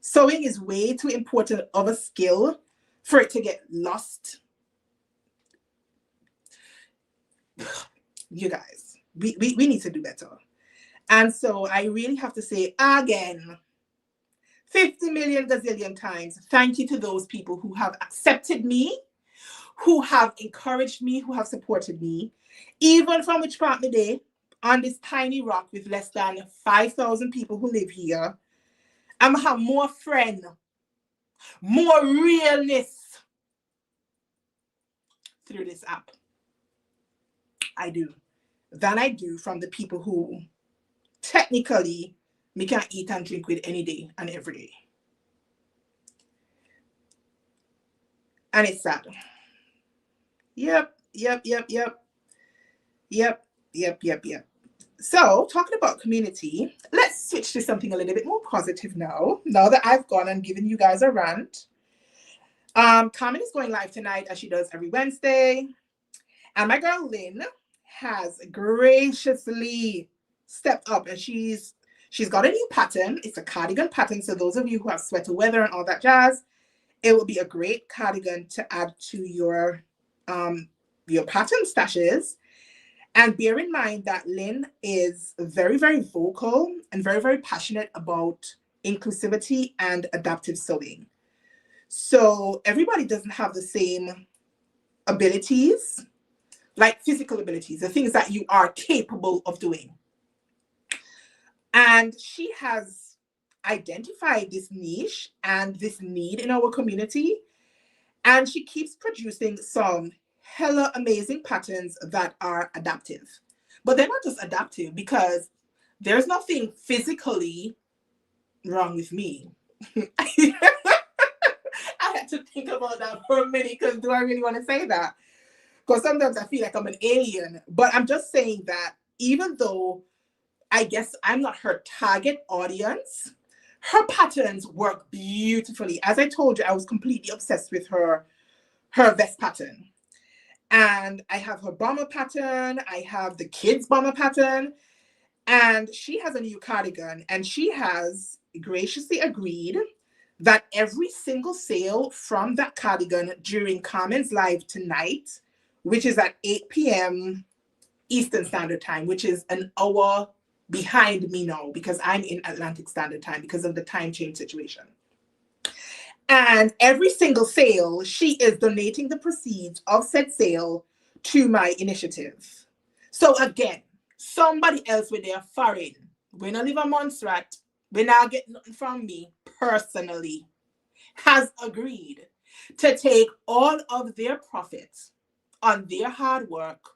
Sewing is way too important of a skill for it to get lost. You guys, we need to do better. And so I really have to say again, 50 million gazillion times, thank you to those people who have accepted me, who have encouraged me, who have supported me, even from which part of the day, on this tiny rock with less than 5,000 people who live here. I'm gonna have more friend, more realness through this app. I do. Than I do from the people who technically me can eat and drink with any day and every day. And it's sad. Yep. So, talking about community, let's switch to something a little bit more positive now. Now that I've gone and given you guys a rant. Carmen is going live tonight as she does every Wednesday. And my girl Lynn has graciously stepped up and she's got a new pattern. It's a cardigan pattern. So those of you who have sweater weather and all that jazz, it will be a great cardigan to add to your pattern stashes. And bear in mind that Lynn is very, very vocal and very, very passionate about inclusivity and adaptive sewing. So everybody doesn't have the same abilities, like physical abilities, the things that you are capable of doing. And she has identified this niche and this need in our community. And she keeps producing some hella amazing patterns that are adaptive. But they're not just adaptive because there's nothing physically wrong with me. I had to think about that for a minute because do I really want to say that? Because sometimes I feel like I'm an alien. But I'm just saying that even though I guess I'm not her target audience, her patterns work beautifully. As I told you, I was completely obsessed with her vest pattern. And I have her bomber pattern. I have the kids bomber pattern. And she has a new cardigan. And she has graciously agreed that every single sale from that cardigan during Carmen's live tonight, which is at 8 p.m. Eastern Standard Time, which is an hour behind me now because I'm in Atlantic Standard Time because of the time change situation. And every single sale, she is donating the proceeds of said sale to my initiative. So again, somebody else with their foreign, when I live in Montserrat, when I get nothing from me personally, has agreed to take all of their profits on their hard work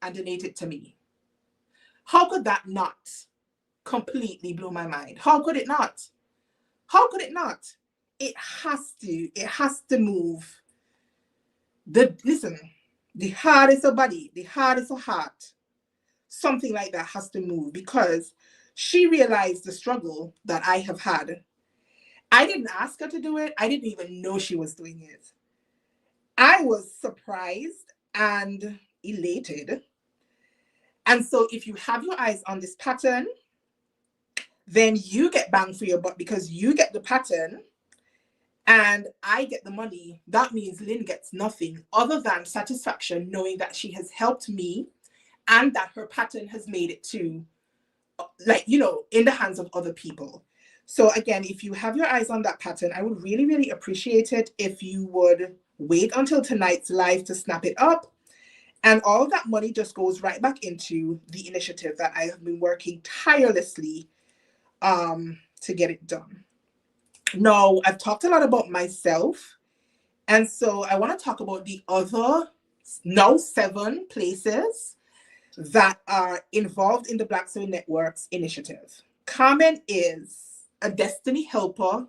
and donate it to me. How could that not completely blow my mind? How could it not? How could it not? It has to move. Listen, the heart is a body, the heart is a heart. Something like that has to move because she realized the struggle that I have had. I didn't ask her to do it. I didn't even know she was doing it. I was surprised and elated. And so if you have your eyes on this pattern, then you get bang for your buck because you get the pattern and I get the money. That means Lynn gets nothing other than satisfaction knowing that she has helped me and that her pattern has made it to like, you know, in the hands of other people. So again, if you have your eyes on that pattern, I would really, really appreciate it if you would wait until tonight's live to snap it up. And all of that money just goes right back into the initiative that I have been working tirelessly to get it done. Now, I've talked a lot about myself. And so I want to talk about the other now 7 places that are involved in the Black Sewing Network's initiative. Carmen is a destiny helper.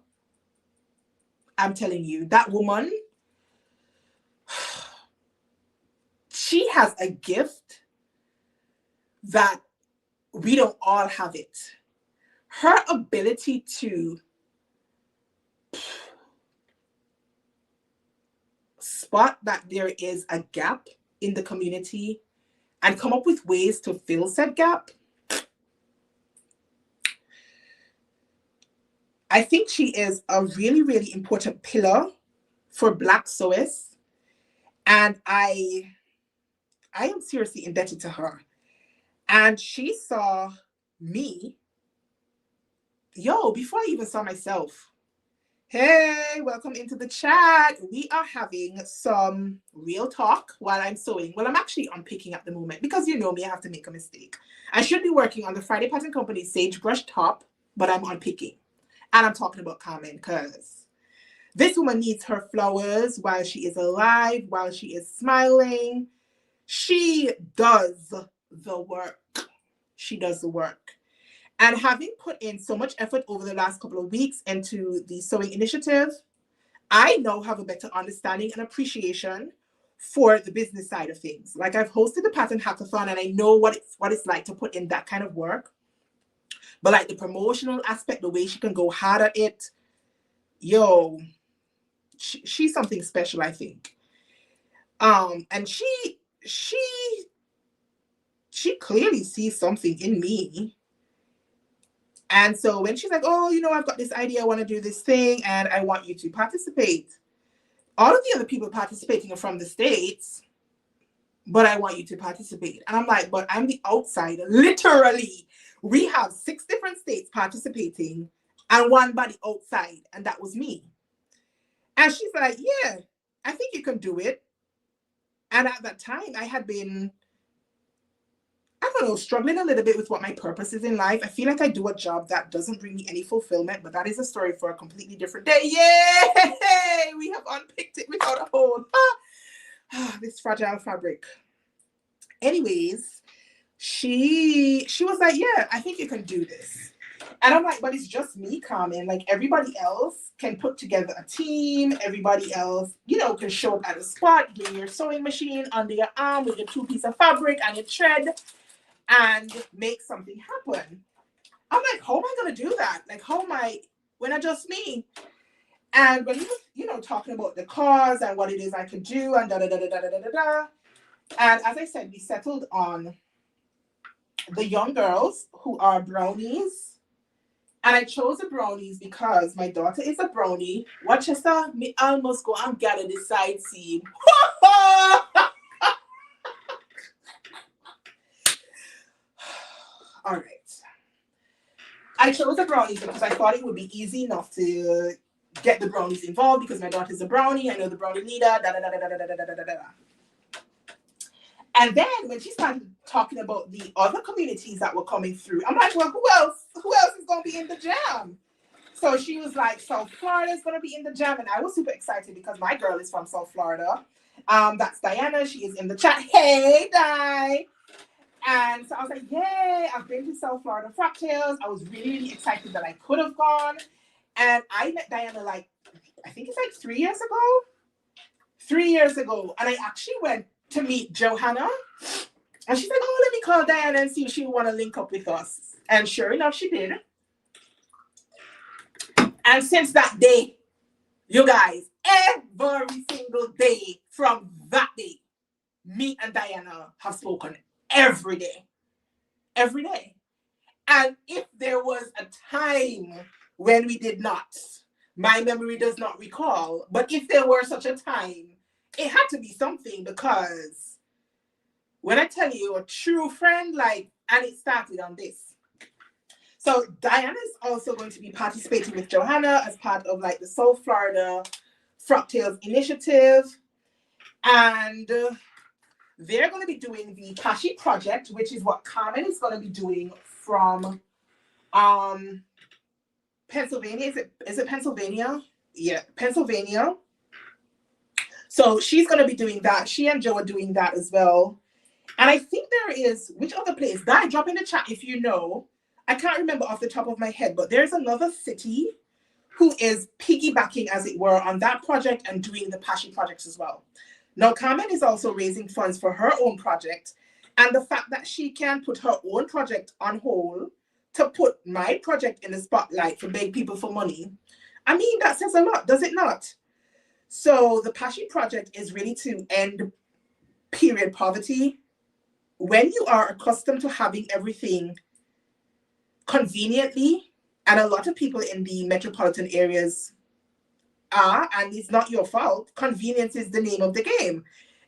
I'm telling you, that woman, she has a gift that we don't all have it. Her ability to spot that there is a gap in the community and come up with ways to fill said gap. I think she is a really, really important pillar for Black sewists. And I am seriously indebted to her. And she saw me, before I even saw myself. Hey, welcome into the chat. We are having some real talk while I'm sewing. Well, I'm actually unpicking at the moment because you know me, I have to make a mistake. I should be working on the Friday Pattern Company Sagebrush top, but I'm unpicking. And I'm talking about Carmen because this woman needs her flowers while she is alive, while she is smiling. She does the work. She does the work. And having put in so much effort over the last couple of weeks into the sewing initiative, I now have a better understanding and appreciation for the business side of things. Like I've hosted the pattern hackathon and I know what it's like to put in that kind of work. But like the promotional aspect, the way she can go hard at it, she's something special, I think. And she clearly sees something in me. And so when she's like, oh, I've got this idea, I want to do this thing, and I want you to participate. All of the other people participating are from the States, but I want you to participate. And I'm like, but I'm the outsider. Literally, we have 6 different states participating and one body outside, and that was me. And she's like, yeah, I think you can do it. And at that time, I had been, struggling a little bit with what my purpose is in life. I feel like I do a job that doesn't bring me any fulfillment, but that is a story for a completely different day. Yay! We have unpicked it without a hole. This fragile fabric. Anyways, she was like, yeah, I think you can do this. And I'm like, but it's just me, Carmen. Like everybody else can put together a team. Everybody else, can show up at a spot, bring your sewing machine under your arm with your 2 pieces of fabric and your thread and make something happen. I'm like, how am I going to do that? Like, how am I, when I just me? And when he was, talking about the cause and what it is I could do and da-da-da-da-da-da-da-da. And as I said, we settled on the young girls who are brownies. And I chose the brownies because my daughter is a brownie. Rochester, me almost go and gather the side seam. All right. I chose the brownies because I thought it would be easy enough to get the brownies involved because my daughter's a brownie. I know the brownie leader. And then when she started talking about the other communities that were coming through, I'm like, well, who else is going to be in the jam? So she was like, South Florida is going to be in the jam. And I was super excited because my girl is from South Florida. That's Diana. She is in the chat. Hey, Di. And so I was like, yay, I've been to South Florida Fractals. I was really, really excited that I could have gone. And I met Diana I think it's like 3 years ago. 3 years ago. And I actually went to meet Johanna. And she's like, oh, let me call Diana and see if she want to link up with us. And sure enough, she did. And since that day, you guys, every single day from that day, me and Diana have spoken every day. Every day. And if there was a time when we did not, my memory does not recall, but if there were such a time, it had to be something because when I tell you a true friend, and it started on this. So Diana's also going to be participating with Johanna as part of like the South Florida Frocktails initiative. And they're going to be doing the Pashi project, which is what Carmen is going to be doing from Pennsylvania. Is it Pennsylvania? Yeah, Pennsylvania. So she's going to be doing that. She and Joe are doing that as well. And I think there is, which other place? That drop in the chat if you know. I can't remember off the top of my head, but there's another city who is piggybacking, as it were, on that project and doing the Pashi projects as well. Now, Carmen is also raising funds for her own project. And the fact that she can put her own project on hold to put my project in the spotlight for beg people for money, I mean, that says a lot, does it not? So the Pashi project is really to end period poverty. When you are accustomed to having everything conveniently, and a lot of people in the metropolitan areas are, and it's not your fault, convenience is the name of the game.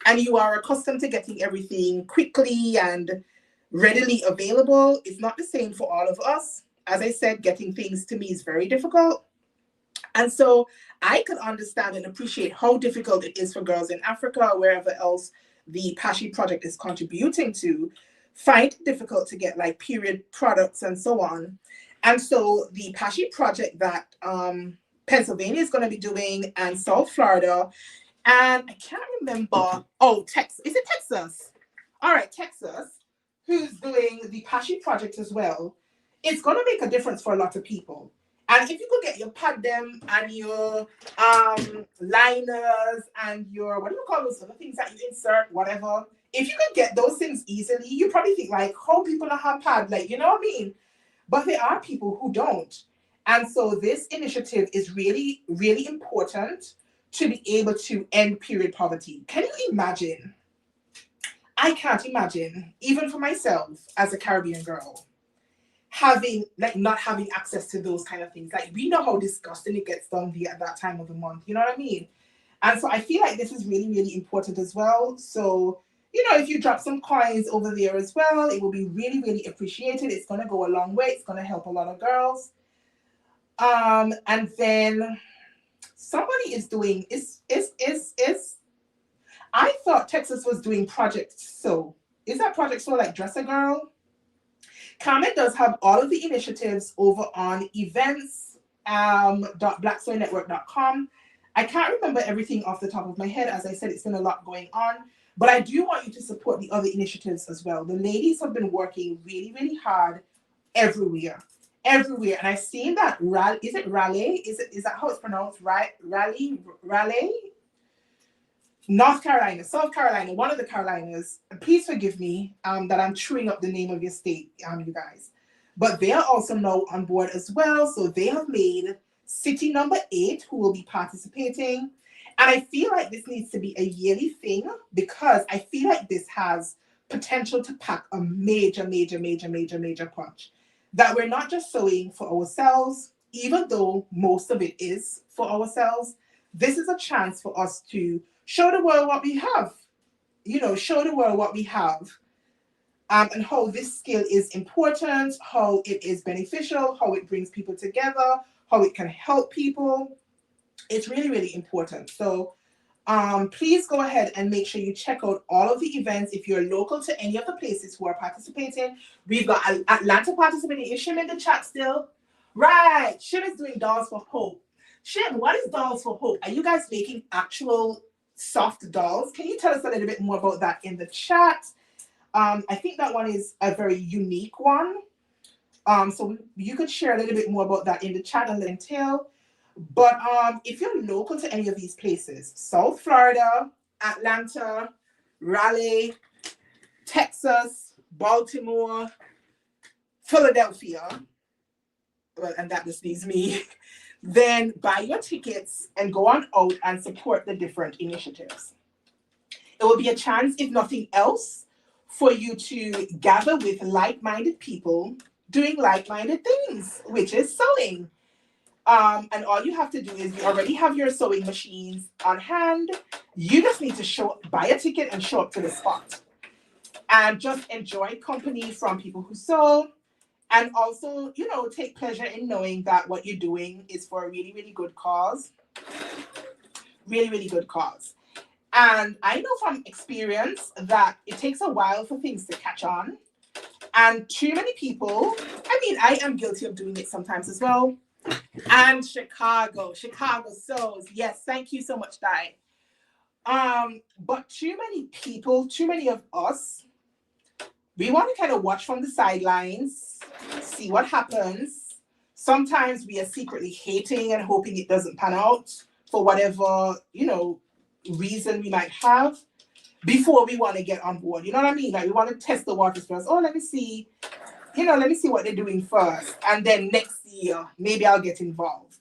And you are accustomed to getting everything quickly and readily available. It's not the same for all of us. As I said, getting things to me is very difficult. And so I can understand and appreciate how difficult it is for girls in Africa or wherever else the Pashi project is contributing to, find it difficult to get like period products and so on. And so the Pashi project that Pennsylvania is going to be doing, and South Florida, and I can't remember, Texas, is it Texas? All right, Texas, who's doing the Pashi project as well. It's going to make a difference for a lot of people. And if you could get your pad them and your liners and your, what do you call those other things that you insert, whatever, if you could get those things easily, you probably think like, how people don't have pad, like, you know what I mean? But there are people who don't. And so this initiative is really, really important to be able to end period poverty. Can you imagine? I can't imagine, even for myself as a Caribbean girl, having like not having access to those kind of things. Like, we know how disgusting it gets down there at that time of the month, you know what I mean? And so I feel like this is really, really important as well. So, you know, if you drop some coins over there as well, it will be really, really appreciated. It's going to go a long way. It's going to help a lot of girls. And then somebody is doing I thought Texas was doing Project So. Is that Project So like Dress a Girl? Carmen does have all of the initiatives over on events.blacksoilnetwork.com. I can't remember everything off the top of my head. As I said, it's been a lot going on, but I do want you to support the other initiatives as well. The ladies have been working really, really hard everywhere. And I've seen that is it Raleigh? Is that how it's pronounced? Raleigh? North Carolina, South Carolina, one of the Carolinas. Please forgive me that I'm chewing up the name of your state, you guys. But they are also now on board as well. So they have made city number 8 who will be participating. And I feel like this needs to be a yearly thing because I feel like this has potential to pack a major, major, major, major, major punch. That we're not just sewing for ourselves, even though most of it is for ourselves. This is a chance for us to show the world what we have, show the world what we have, and how this skill is important, how it is beneficial, how it brings people together, how it can help people. It's really, really important. So please go ahead and make sure you check out all of the events. If you're local to any of the places who are participating, we've got Atlanta participating. Is Shim in the chat still? Right, Shim is doing Dolls for Hope. Shim, what is Dolls for Hope? Are you guys making actual soft dolls? Can you tell us a little bit more about that in the chat? I think that one is a very unique one. So you could share a little bit more about that in the chat and entail. But if you're local to any of these places, South Florida, Atlanta, Raleigh, Texas, Baltimore, Philadelphia, well, and that just leaves me, then buy your tickets and go on out and support the different initiatives. It will be a chance, if nothing else, for you to gather with like-minded people doing like-minded things, which is sewing. And all you have to do is you already have your sewing machines on hand. You just need to buy a ticket and show up to the spot. And just enjoy company from people who sew. And also, you know, take pleasure in knowing that what you're doing is for a really, really good cause. Really, really good cause. And I know from experience that it takes a while for things to catch on. And too many people, I mean, I am guilty of doing it sometimes as well. And Chicago souls. Yes, thank you so much, Di. But too many people, too many of us, we want to kind of watch from the sidelines, see what happens. Sometimes we are secretly hating and hoping it doesn't pan out for whatever, you know, reason we might have before we want to get on board. You know what I mean? Like we want to test the waters first. Oh, let me see, you know, let me see what they're doing first. And then next year, maybe I'll get involved.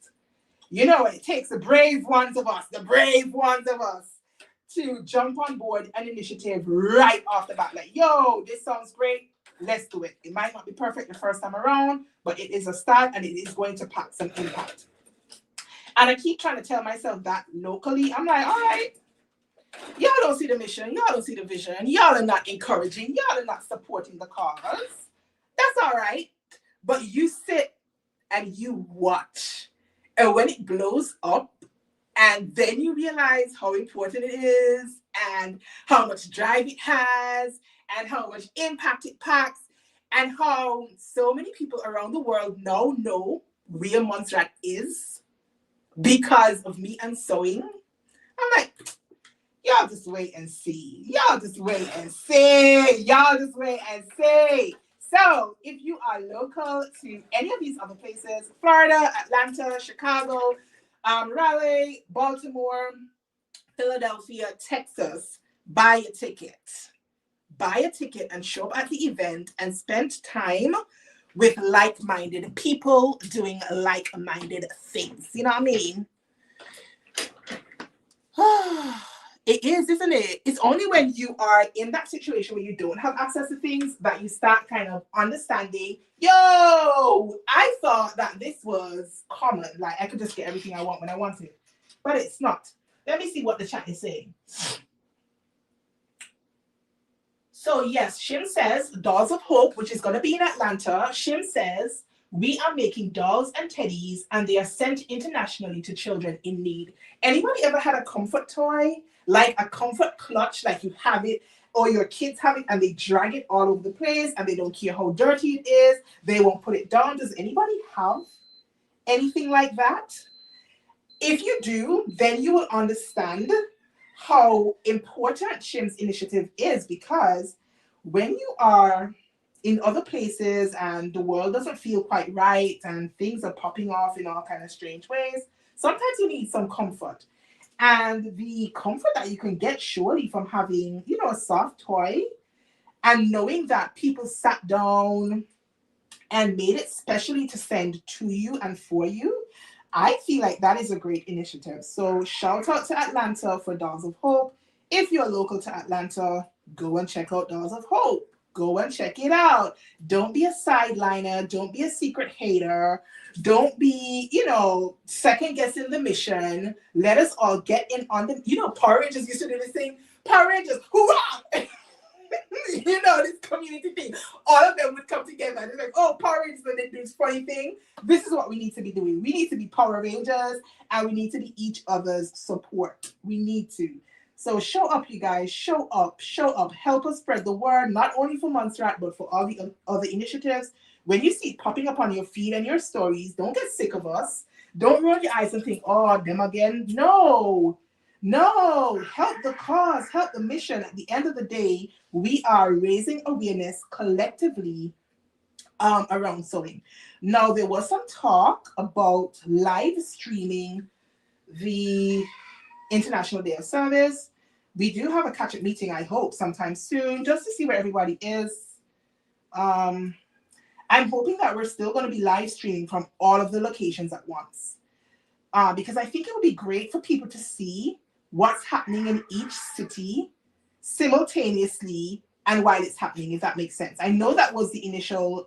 You know, it takes the brave ones of us, to jump on board an initiative right off the bat. Like, yo, this sounds great. Let's do it. It might not be perfect the first time around, but it is a start and it is going to pack some impact. And I keep trying to tell myself that locally. I'm like, all right, y'all don't see the mission. Y'all don't see the vision. Y'all are not encouraging. Y'all are not supporting the cause. That's all right. But you sit and you watch. And when it blows up, and then you realize how important it is and how much drive it has and how much impact it packs and how so many people around the world now know where Montserrat is because of me and sewing. I'm like, y'all just wait and see. Y'all just wait and see. So if you are local to any of these other places, Florida, Atlanta, Chicago, Raleigh, Baltimore, Philadelphia, Texas, buy a ticket. Buy a ticket and show up at the event and spend time with like-minded people doing like-minded things. You know what I mean? It is, isn't it? It's only when you are in that situation where you don't have access to things that you start kind of understanding, yo, I thought that this was common. Like I could just get everything I want when I want it. But it's not. Let me see what the chat is saying. So yes, Shim says, Dolls of Hope, which is going to be in Atlanta. Shim says, we are making dolls and teddies and they are sent internationally to children in need. Anybody ever had a comfort toy? Like a comfort clutch, like you have it or your kids have it and they drag it all over the place and they don't care how dirty it is. They won't put it down. Does anybody have anything like that? If you do, then you will understand how important Shim's initiative is, because when you are in other places and the world doesn't feel quite right and things are popping off in all kind of strange ways, sometimes you need some comfort. And the comfort that you can get surely from having, you know, a soft toy and knowing that people sat down and made it specially to send to you and for you, I feel like that is a great initiative. So shout out to Atlanta for Dolls of Hope. If you're local to Atlanta, go and check out Dolls of Hope. Go and check it out. Don't be a sideliner. Don't be a secret hater. Don't be, you know, second guessing the mission. Let us all get in on the, you know, Power Rangers used to do this thing. Power Rangers, hoorah! You know, this community thing. All of them would come together. They're like, oh, Power Rangers, and they do this funny thing. This is what we need to be doing. We need to be Power Rangers and we need to be each other's support. We need to. So show up, you guys. Show up. Help us spread the word, not only for Montserrat, but for all the other initiatives. When you see it popping up on your feed and your stories, don't get sick of us. Don't roll your eyes and think, oh, them again. No, help the cause, help the mission. At the end of the day, we are raising awareness collectively around sewing. Now, there was some talk about live streaming the International Day of Service. We do have a catch-up meeting, I hope, sometime soon, just to see where everybody is. I'm hoping that we're still going to be live streaming from all of the locations at once. Because I think it would be great for people to see what's happening in each city simultaneously and while it's happening, if that makes sense. I know that was the initial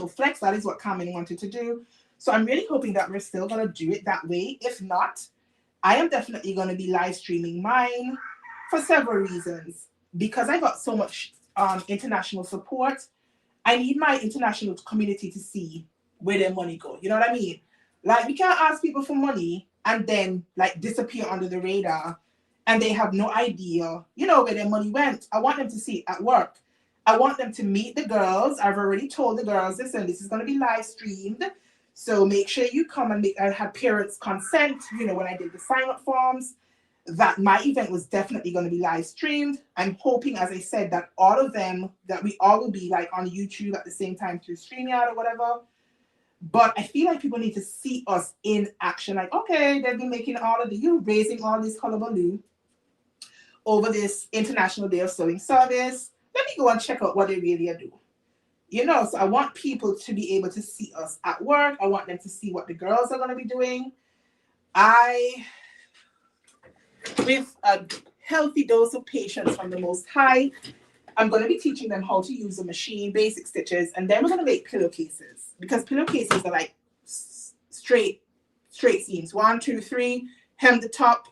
flex. That is what Carmen wanted to do. So I'm really hoping that we're still going to do it that way. If not, I am definitely going to be live streaming mine for several reasons. Because I got so much international support I need my international community to see where their money go. You know what I mean? Like, we can't ask people for money and then like disappear under the radar and they have no idea, you know, where their money went. I want them to see it at work. I want them to meet the girls. I've already told the girls, listen, this is going to be live streamed. So make sure you come and I had parents consent, you know, when I did the sign up forms, that my event was definitely going to be live streamed. I'm hoping, as I said, that all of them, that we all will be like on YouTube at the same time through StreamYard or whatever. But I feel like people need to see us in action. Like, okay, they've been making all of the, you raising all this hullabaloo over this International Day of Sewing service. Let me go and check out what they really do. You know, so I want people to be able to see us at work. I want them to see what the girls are going to be doing. With a healthy dose of patience from the Most High, I'm going to be teaching them how to use a machine, basic stitches, and then we're going to make pillowcases, because pillowcases are like straight seams. 1, 2, 3, hem the top.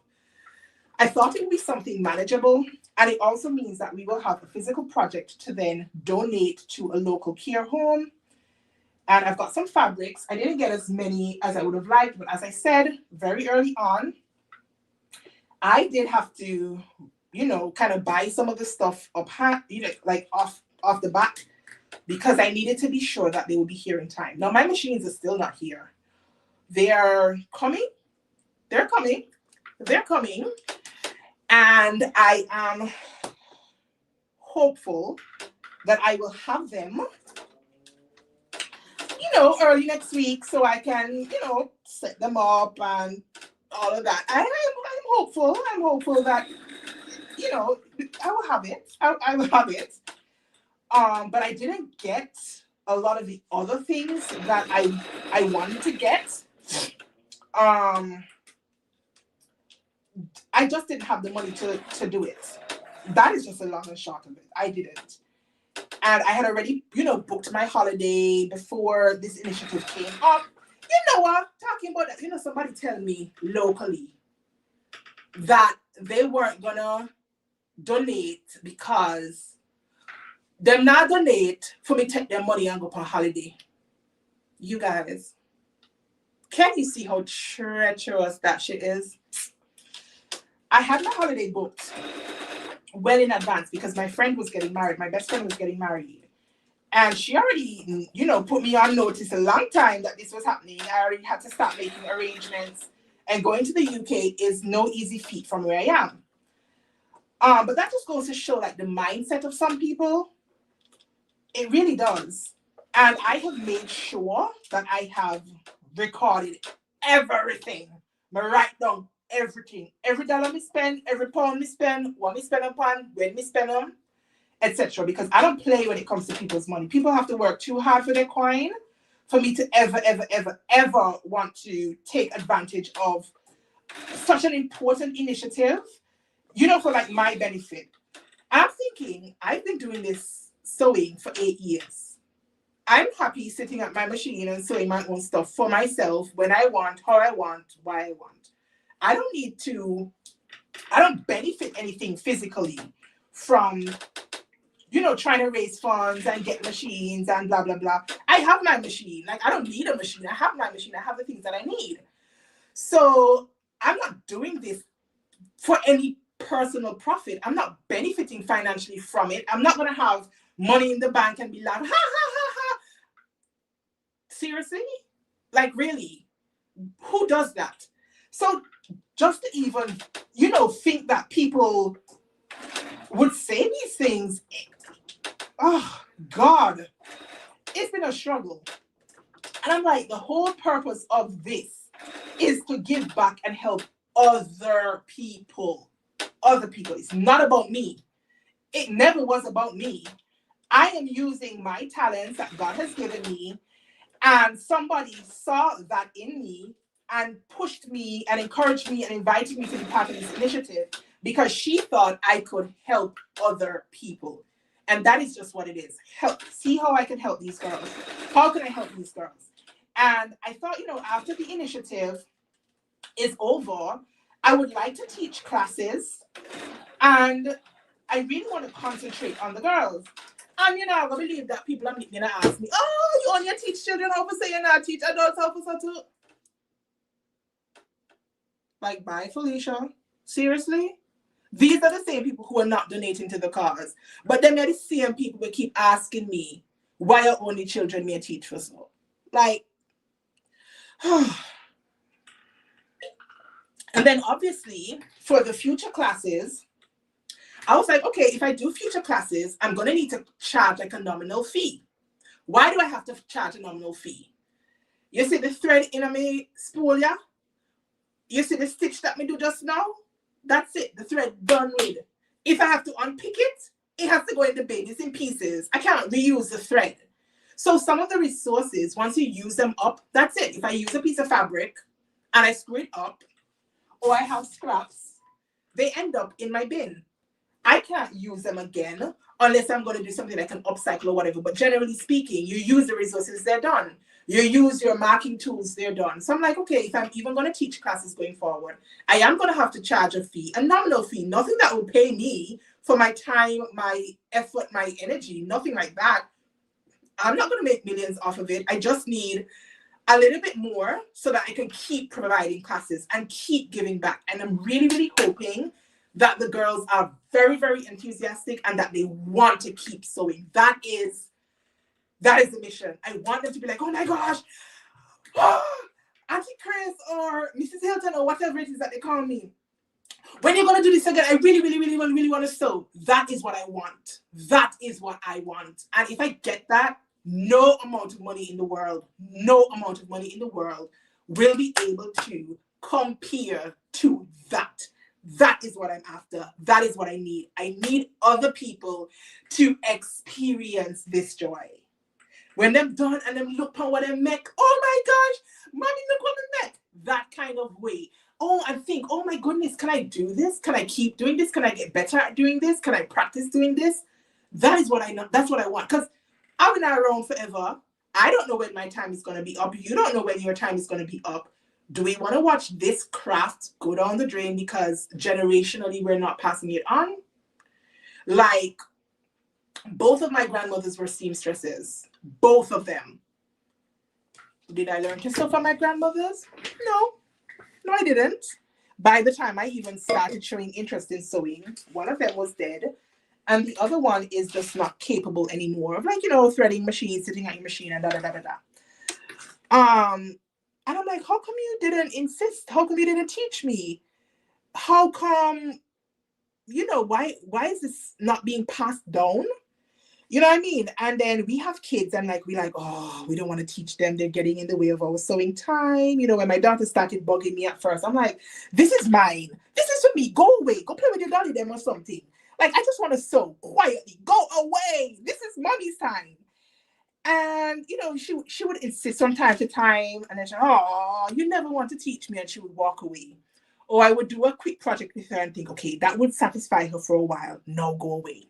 I thought it would be something manageable, and it also means that we will have a physical project to then donate to a local care home. And I've got some fabrics. I didn't get as many as I would have liked, but as I said very early on, I did have to, you know, kind of buy some of the stuff up, you know, like off the back, because I needed to be sure that they would be here in time. Now, my machines are still not here. They're coming. They're coming. They're coming. And I am hopeful that I will have them, you know, early next week, so I can, you know, set them up and all of that. I'm hopeful. I'm hopeful that, you know, I will have it. I will have it. But I didn't get a lot of the other things that I wanted to get. I just didn't have the money to do it. That is just the long and short of it. I didn't. And I had already, you know, booked my holiday before this initiative came up. You know what? Talking about that, you know, somebody tell me locally that they weren't gonna donate because them not donate for me to take their money and go on holiday. You guys, can you see how treacherous that shit is? I had my holiday booked well in advance because my friend was getting married. My best friend was getting married. And she already, you know, put me on notice a long time that this was happening. I already had to start making arrangements. And going to the UK is no easy feat from where I am. But that just goes to show like the mindset of some people. It really does. And I have made sure that I have recorded everything. I write down everything. Every dollar we spend, every pound we spend, what we spend upon, when we spend them, etc. Because I don't play when it comes to people's money. People have to work too hard for their coin for me to ever want to take advantage of such an important initiative, you know, for like my benefit. I'm thinking, I've been doing this sewing for 8 years. I'm happy sitting at my machine and sewing my own stuff for myself when I want, how I want, why I want. I don't benefit anything physically from, you know, trying to raise funds and get machines and blah, blah, blah. I have my machine. Like, I don't need a machine. I have my machine. I have the things that I need. So I'm not doing this for any personal profit. I'm not benefiting financially from it. I'm not going to have money in the bank and be like, ha, ha, ha, ha. Seriously? Like, really? Who does that? So just to even, you know, think that people would say these things, oh, God, it's been a struggle. And I'm like, the whole purpose of this is to give back and help other people. Other people. It's not about me. It never was about me. I am using my talents that God has given me, and somebody saw that in me and pushed me and encouraged me and invited me to be part of this initiative because she thought I could help other people. And that is just what it is. Help. See how I can help these girls. How can I help these girls? And I thought, you know, after the initiative is over, I would like to teach classes, and I really want to concentrate on the girls. And you know, I gonna believe that people are gonna ask me, oh, you only teach children how to say you're not teach adults how to say too. Like, bye, Felicia. Seriously? These are the same people who are not donating to the cause. But then they're the same people who keep asking me why are only children may teach for so. Like, and then obviously for the future classes, I was like, okay, if I do future classes, I'm gonna need to charge like a nominal fee. Why do I have to charge a nominal fee? You see the thread in my spool, yeah? You see the stitch that me do just now? That's it. The thread done with. If I have to unpick it, it has to go in the bin. It's in pieces. I can't reuse the thread. So some of the resources, once you use them up, that's it. If I use a piece of fabric and I screw it up, or I have scraps, they end up in my bin. I can't use them again unless I'm going to do something like an upcycle or whatever. But generally speaking, you use the resources, they're done. You use your marking tools, they're done. So I'm like, okay, if I'm even going to teach classes going forward, I am going to have to charge a fee, a nominal fee, nothing that will pay me for my time, my effort, my energy, nothing like that. I'm not going to make millions off of it. I just need a little bit more so that I can keep providing classes and keep giving back. And I'm really, really hoping that the girls are very, very enthusiastic and that they want to keep sewing. That is the mission. I want them to be like, oh my gosh, Auntie Kris or Mrs. Hilton or whatever it is that they call me. When you're going to do this again, I really, really, really, really, really want to sew. That is what I want. That is what I want. And if I get that, no amount of money in the world, no amount of money in the world will be able to compare to that. That is what I'm after. That is what I need. I need other people to experience this joy. When them done and them look on what they make, oh my gosh, mommy, look what they make. That kind of way. Oh, and think, oh my goodness, can I do this? Can I keep doing this? Can I get better at doing this? Can I practice doing this? That is what I know. That's what I want. Because I've been around forever. I don't know when my time is going to be up. You don't know when your time is going to be up. Do we want to watch this craft go down the drain because generationally we're not passing it on? Like, both of my grandmothers were seamstresses. Both of them. Did I learn to sew from my grandmothers? No. No, I didn't. By the time I even started showing interest in sewing, one of them was dead. And the other one is just not capable anymore of, like, you know, threading machine, sitting at your machine and and I'm like, how come you didn't insist? How come you didn't teach me? How come, you know, why is this not being passed down? You know what I mean? And then we have kids and like, oh, we don't want to teach them. They're getting in the way of our sewing time. You know, when my daughter started bugging me at first, I'm like, this is mine. This is for me. Go away. Go play with your dolly them or something. Like, I just want to sew quietly. Go away. This is mommy's time. And, you know, she would insist from time to time. And then she'd, oh, you never want to teach me. And she would walk away. Or I would do a quick project with her and think, okay, that would satisfy her for a while. No, go away.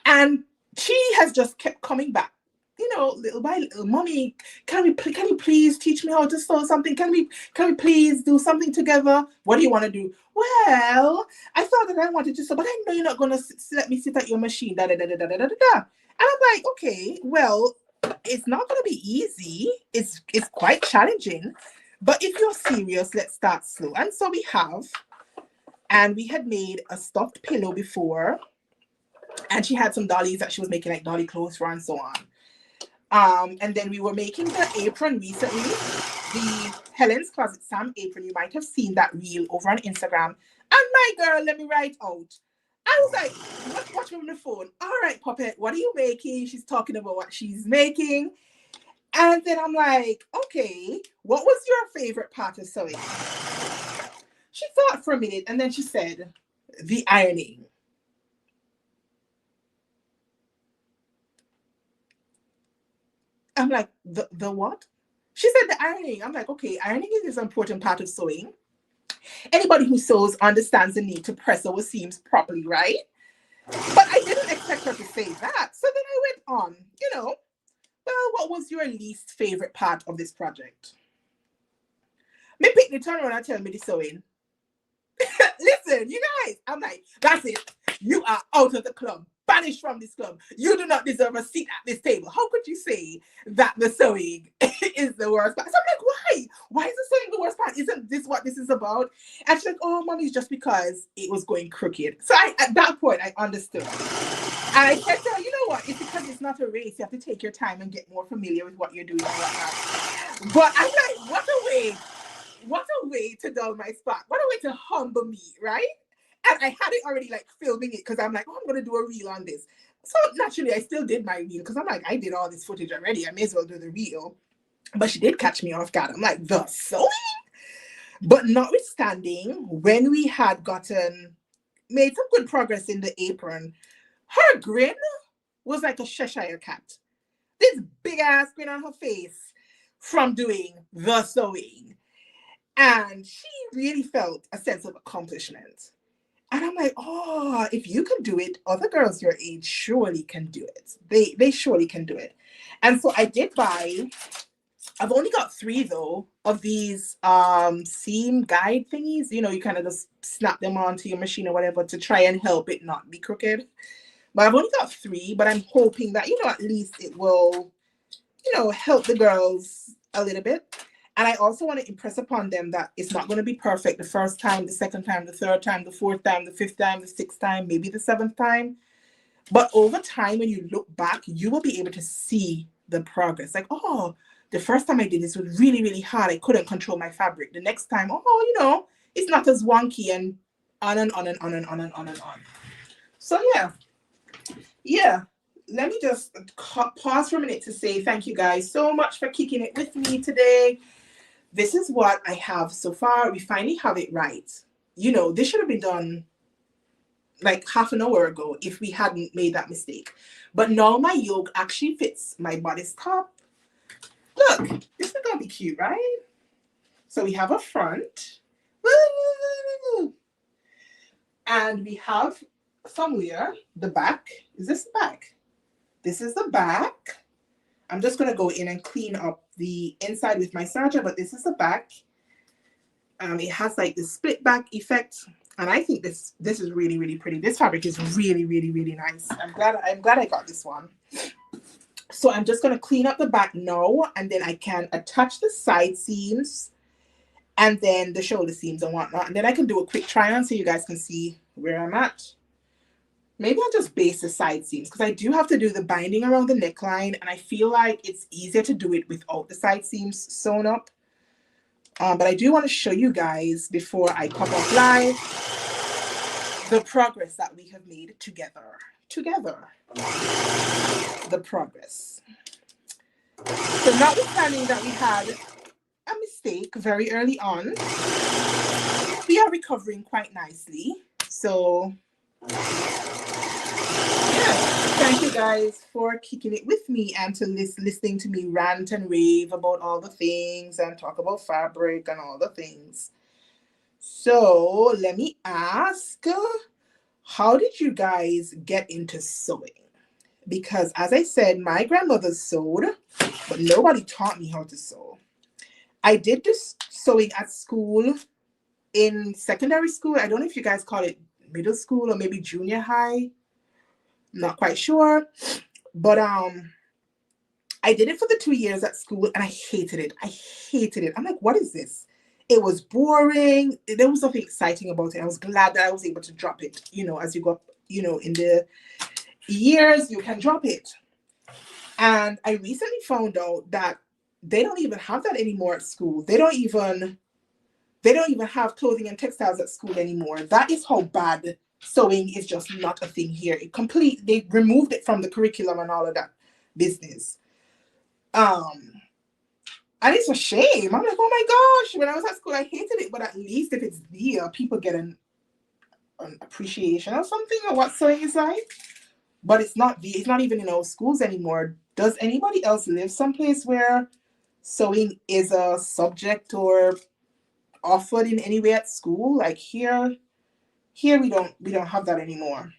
And she has just kept coming back, you know, little by little. Mommy, can you please teach me how to sew something? Can we please do something together? What do you want to do? Well, I thought that I wanted to sew, but I know you're not going to let me sit at your machine. And I'm like, okay, well, it's not going to be easy. It's quite challenging. But if you're serious, let's start slow. And so we have. And we had made a stuffed pillow before. And she had some dollies that she was making, like dolly clothes for and so on. And then we were making the apron recently, the Helen's Closet Sam apron. You might have seen that reel over on Instagram. And my girl, let me write out. I was like, watch me on the phone. All right, Puppet, what are you making? She's talking about what she's making. And then I'm like, okay, what was your favorite part of sewing? She thought for a minute and then she said, the ironing. I'm like, the what? She said the ironing. I'm like, okay, ironing is an important part of sewing. Anybody who sews understands the need to press our seams properly, right? But I didn't expect her to say that. So then I went on, you know, well, what was your least favorite part of this project? Me pick the turn around and tell me the sewing. Listen, you guys, I'm like, that's it. You are out of the club. banished from this club. You do not deserve a seat at this table. How could you say that the sewing is the worst part? So I'm like, why? Why is the sewing the worst part? Isn't this what this is about? And she's like, oh, mommy, it's just because it was going crooked. So at that point, I understood. And I said to her, you know what? It's because it's not a race. You have to take your time and get more familiar with what you're doing and whatnot. But I'm like, what a way to dull my spot. What a way to humble me, right? And I had it already like filming it because I'm like, oh, I'm going to do a reel on this. So naturally, I still did my reel because I'm like, I did all this footage already. I may as well do the reel. But she did catch me off guard. I'm like, the sewing? But notwithstanding, when we had made some good progress in the apron, her grin was like a Cheshire cat. This big ass grin on her face from doing the sewing. And she really felt a sense of accomplishment. And I'm like, oh, if you can do it, other girls your age surely can do it. They surely can do it. And so I did buy, I've only got 3 though, of these seam guide thingies. You know, you kind of just snap them onto your machine or whatever to try and help it not be crooked. But I've only got 3, but I'm hoping that, at least it will, help the girls a little bit. And I also want to impress upon them that it's not going to be perfect the first time, the second time, the third time, the fourth time, the fifth time, the sixth time, maybe the 7th time. But over time, when you look back, you will be able to see the progress. Like, oh, the first time I did this was really, really hard. I couldn't control my fabric. The next time, oh, it's not as wonky, and on and on and on and on and on and on. So yeah, let me just pause for a minute to say thank you guys so much for kicking it with me today. This is what I have so far. We finally have it right. This should have been done like half an hour ago if we hadn't made that mistake. But now my yoke actually fits my bodice top. Look, this is gonna be cute, right? So we have a front. And we have somewhere the back. Is this the back? This is the back. I'm just going to go in and clean up the inside with my serger, but this is the back. It has like the split back effect, and I think this is really, really pretty. This fabric is really, really, really nice. I'm glad I got this one. So I'm just going to clean up the back now, and then I can attach the side seams and then the shoulder seams and whatnot, and then I can do a quick try on so you guys can see where I'm at. Maybe I'll just base the side seams because I do have to do the binding around the neckline, and I feel like it's easier to do it without the side seams sewn up. But I do want to show you guys before I pop off live the progress that we have made together. The progress. So notwithstanding that we had a mistake very early on, we are recovering quite nicely. So thank you guys for kicking it with me and to listening to me rant and rave about all the things and talk about fabric and all the things. So let me ask, how did you guys get into sewing? Because as I said, my grandmother sewed, but nobody taught me how to sew. I did this sewing at school, in secondary school. I don't know if you guys call it middle school or maybe junior high. Not quite sure, but I did it for the 2 years at school, and I hated it. I'm like, what is this? It was boring. There was nothing exciting about it. I was glad that I was able to drop it. As you go, in the years, you can drop it. And I recently found out that they don't even have that anymore at school. They don't even have clothing and textiles at school anymore. That is how bad sewing is just not a thing here. They removed it from the curriculum and all of that business. And it's a shame. I'm like, oh my gosh, when I was at school, I hated it. But at least if it's there, people get an appreciation or something of what sewing is like. But it's not even in our schools anymore. Does anybody else live someplace where sewing is a subject or offered in any way at school? Like here we don't have that anymore.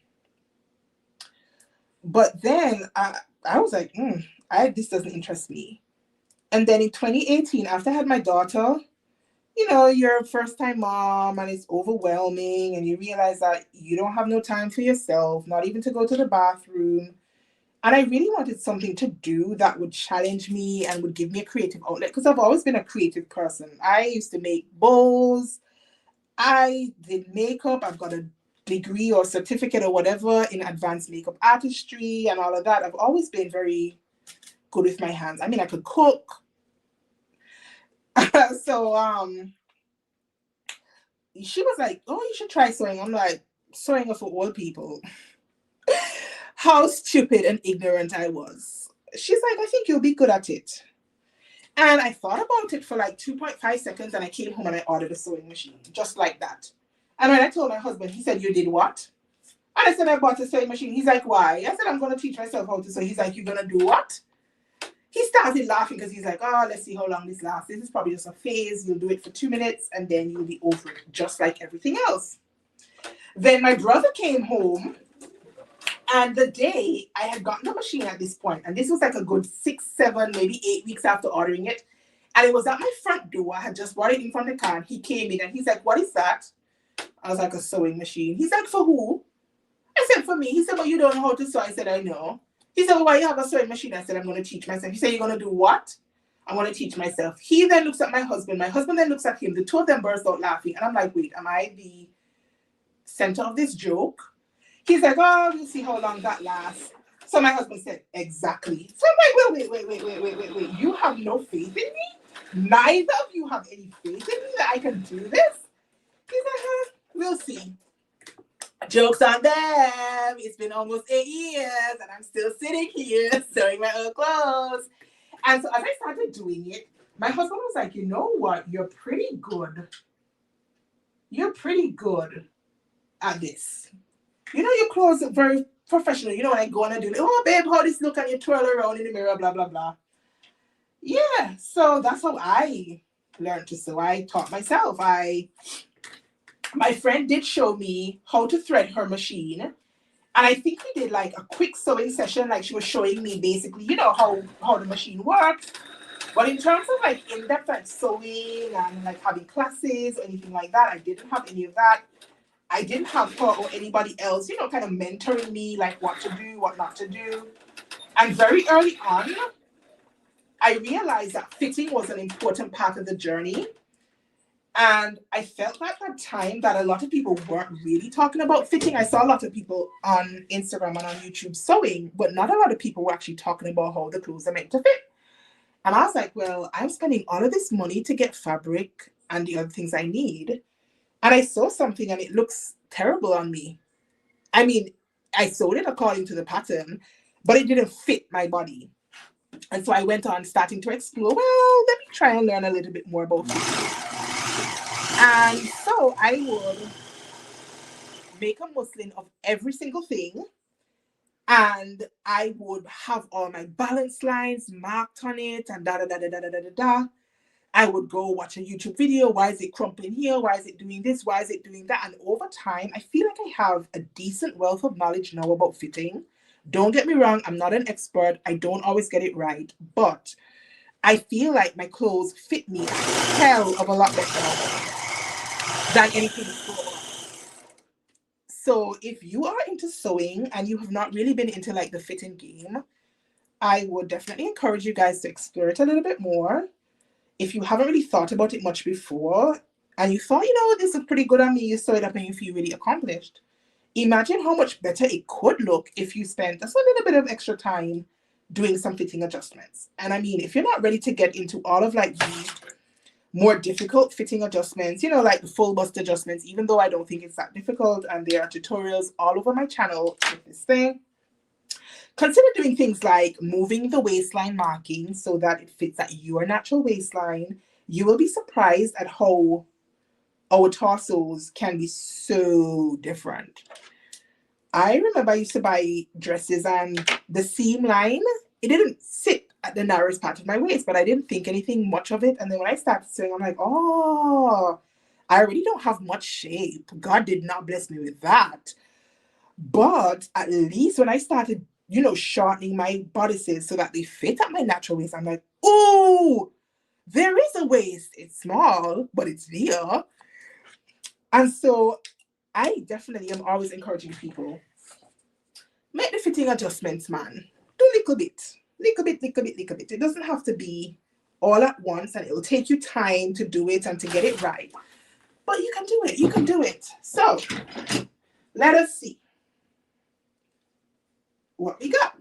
But then I was like, this doesn't interest me. And then in 2018, after I had my daughter, you know, you're a first time mom and it's overwhelming and you realize that you don't have no time for yourself, not even to go to the bathroom. And I really wanted something to do that would challenge me and would give me a creative outlet because I've always been a creative person. I used to make bowls, I did makeup, I've got a degree or certificate or whatever in advanced makeup artistry and all of that. I've always been very good with my hands. I mean, I could cook. So she was like, "Oh, you should try sewing." I'm like, "Sewing are for old people." How stupid and ignorant I was. She's like, "I think you'll be good at it." And I thought about it for like 2.5 seconds and I came home and I ordered a sewing machine, just like that. And when I told my husband, he said, "You did what?" And I said, "I bought a sewing machine." He's like, "Why?" I said, "I'm going to teach myself how to sew." He's like, "You're going to do what?" He started laughing because he's like, "Oh, let's see how long this lasts. This is probably just a phase. You'll do it for 2 minutes and then you'll be over it, just like everything else." Then my brother came home, and the day I had gotten the machine at this point, and this was like a good 6, 7, maybe 8 weeks after ordering it, and it was at my front door. I had just brought it in from the car. And he came in and he's like, "What is that?" I was like, "A sewing machine." He's like, "For who?" I said, "For me." He said, "Well, you don't know how to sew." I said, "I know." He said, "Well, why you have a sewing machine?" I said, "I'm going to teach myself." He said, "You're going to do what?" "I'm going to teach myself." He then looks at my husband. My husband then looks at him. The two of them burst out laughing. And I'm like, wait, am I the center of this joke? He's like, "Oh, we'll see how long that lasts." So my husband said, "Exactly." So I'm like, wait. You have no faith in me? Neither of you have any faith in me that I can do this? He's like, "We'll see." Joke's on them. It's been almost 8 years and I'm still sitting here sewing my own clothes. And so as I started doing it, my husband was like, "You know what? You're pretty good. You're pretty good at this. You know, your clothes are very professional. You know, when I go and I do, oh, babe, how this look?" And you twirl around in the mirror, blah, blah, blah. Yeah. So that's how I learned to sew. I taught myself. My friend did show me how to thread her machine. And I think we did like a quick sewing session. Like she was showing me basically, you know, how the machine works. But in terms of like in-depth like sewing and like having classes or anything like that, I didn't have any of that. I didn't have her or anybody else, you know, kind of mentoring me like what to do, what not to do. And very early on, I realized that fitting was an important part of the journey. And I felt at that time that a lot of people weren't really talking about fitting. I saw a lot of people on Instagram and on YouTube sewing, but not a lot of people were actually talking about how the clothes are meant to fit. And I was like, well, I'm spending all of this money to get fabric and the other things I need. And I sew something and it looks terrible on me. I mean, I sewed it according to the pattern, but it didn't fit my body. And so I went on starting to explore, well, let me try and learn a little bit more about it. And so I would make a muslin of every single thing. And I would have all my balance lines marked on it and da da da da da da da da da. I would go watch a YouTube video. Why is it crumpling here? Why is it doing this? Why is it doing that? And over time, I feel like I have a decent wealth of knowledge now about fitting. Don't get me wrong, I'm not an expert. I don't always get it right. But I feel like my clothes fit me a hell of a lot better than anything before. So if you are into sewing and you have not really been into like the fitting game, I would definitely encourage you guys to explore it a little bit more. If you haven't really thought about it much before and you thought, you know, this is pretty good on me, you sew it up and you feel really accomplished. Imagine how much better it could look if you spent just a little bit of extra time doing some fitting adjustments. And I mean, if you're not ready to get into all of like the more difficult fitting adjustments, you know, like the full bust adjustments, even though I don't think it's that difficult, and there are tutorials all over my channel with this thing. Consider doing things like moving the waistline marking so that it fits at your natural waistline. You will be surprised at how our torsos can be so different. I remember I used to buy dresses and the seam line, it didn't sit at the narrowest part of my waist, but I didn't think anything much of it. And then when I started sewing, I'm like, oh, I really don't have much shape. God did not bless me with that. But at least when I started, you know, shortening my bodices so that they fit at my natural waist, I'm like, oh, There is a waist. It's small, but it's there. And so I definitely am always encouraging people, make the fitting adjustments, man. Do little bit. Little bit, little bit, little bit. It doesn't have to be all at once, and it will take you time to do it and to get it right. But you can do it. You can do it. So let us see what we got.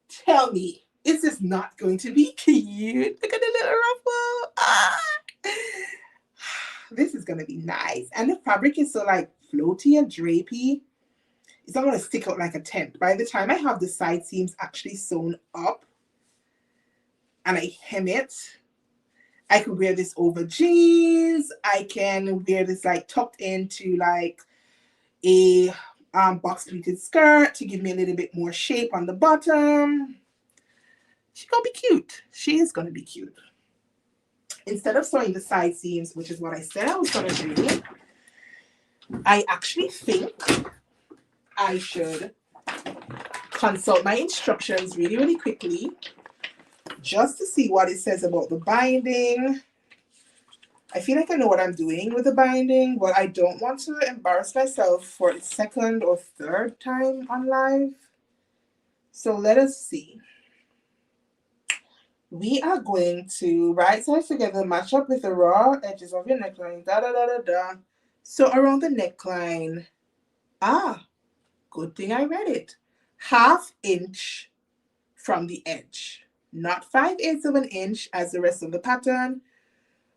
Tell me, is this not going to be cute? Look at the little ruffle. Ah! This is going to be nice. And the fabric is so like floaty and drapey. It's not going to stick out like a tent. By the time I have the side seams actually sewn up and I hem it, I can wear this over jeans. I can wear this like tucked into like a box pleated skirt to give me a little bit more shape on the bottom. She's gonna be cute. She is gonna be cute. Instead of sewing the side seams, which is what I said I was gonna do, I actually think I should consult my instructions really, really quickly just to see what it says about the binding. I feel like I know what I'm doing with the binding, but I don't want to embarrass myself for the second or third time on live. So let us see. We are going to right sides together, match up with the raw edges of your neckline. Da da da da da. So around the neckline, good thing I read it. 1/2 inch from the edge, not 5/8 of an inch as the rest of the pattern,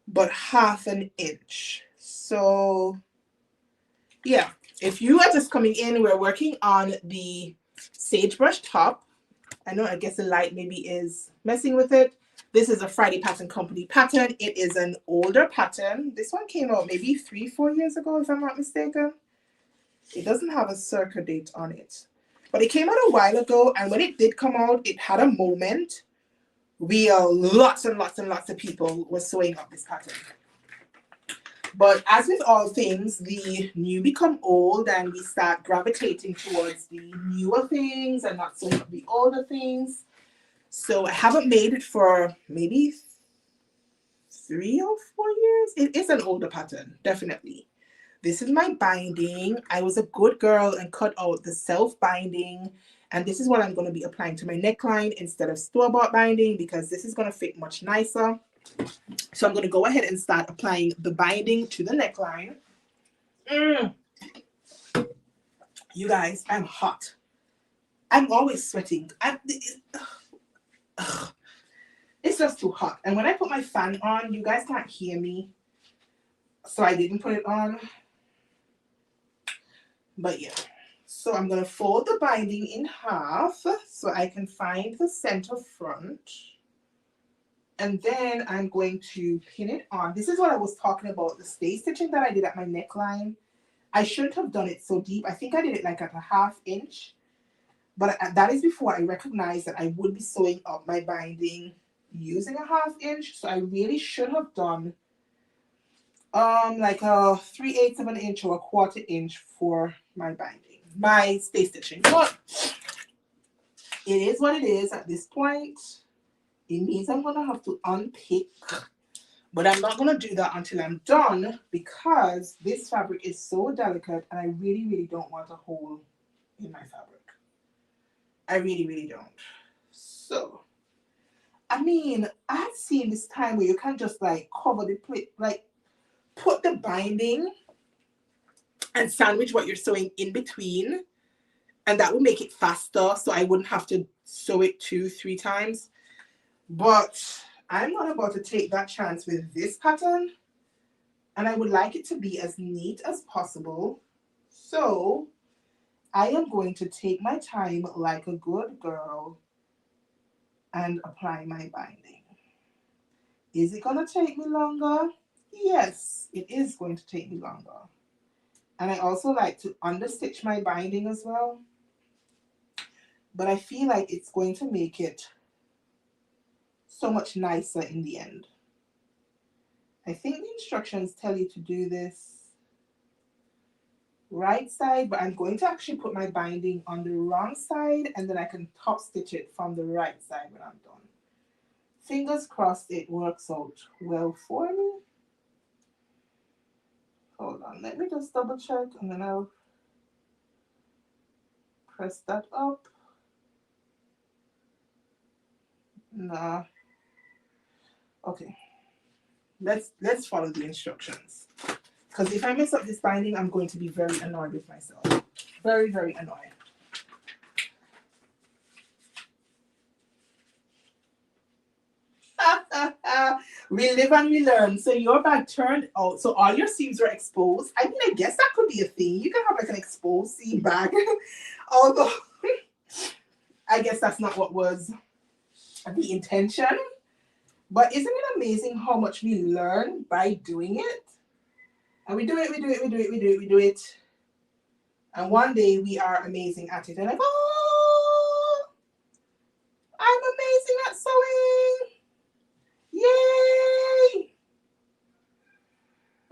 but 1/2 an inch. So yeah, if you are just coming in, we're working on the Sagebrush top. I know, I guess the light maybe is messing with it. This is a Friday Pattern Company pattern. It is an older pattern. This one came out maybe 3-4 years ago, if I'm not mistaken. It doesn't have a circa date on it, but it came out a while ago. And when it did come out, it had a moment where lots and lots and lots of people were sewing up this pattern. But as with all things, the new become old and we start gravitating towards the newer things and not sewing up the older things. So I haven't made it for maybe 3 or 4 years. It is an older pattern, definitely. This is my binding. I was a good girl and cut out the self-binding. And this is what I'm going to be applying to my neckline instead of store-bought binding, because this is going to fit much nicer. So I'm going to go ahead and start applying the binding to the neckline. You guys, I'm hot. I'm always sweating. It's just too hot. And when I put my fan on, you guys can't hear me. So I didn't put it on. But yeah. So I'm going to fold the binding in half so I can find the center front. And then I'm going to pin it on. This is what I was talking about, the stay stitching that I did at my neckline. I shouldn't have done it so deep. I think I did it like at 1/2 inch. But that is before I recognized that I would be sewing up my binding using 1/2 inch. So I really should have done like a 3/8 of an inch or 1/4 inch for my binding, my stay stitching. But it is what it is at this point. It means I'm gonna have to unpick, but I'm not gonna do that until I'm done because this fabric is so delicate and I really, really don't want a hole in my fabric. I really, really don't. So, I mean, I've seen this time where you can just like cover the plate, like put the binding and sandwich what you're sewing in between, and that would make it faster so I wouldn't have to sew it 2-3 times. But I'm not about to take that chance with this pattern, and I would like it to be as neat as possible. So I am going to take my time like a good girl and apply my binding. Is it going to take me longer? Yes, it is going to take me longer. And I also like to understitch my binding as well. But I feel like it's going to make it so much nicer in the end. I think the instructions tell you to do this. right side, but I'm going to actually put my binding on the wrong side, and then I can top stitch it from the right side when I'm done. Fingers crossed it works out well for me. Hold on, let me just double check, and then I'll press that up. Nah. Okay. Let's follow the instructions. Because if I mess up this binding, I'm going to be very annoyed with myself. Very, very annoyed. We live and we learn. So your bag turned out. So all your seams were exposed. I mean, I guess that could be a thing. You can have like an exposed seam bag. Although, I guess that's not what was the intention. But isn't it amazing how much we learn by doing it? And we do it, we do it, we do it, we do it, we do it. And one day we are amazing at it. And like, oh, I'm amazing at sewing. Yay!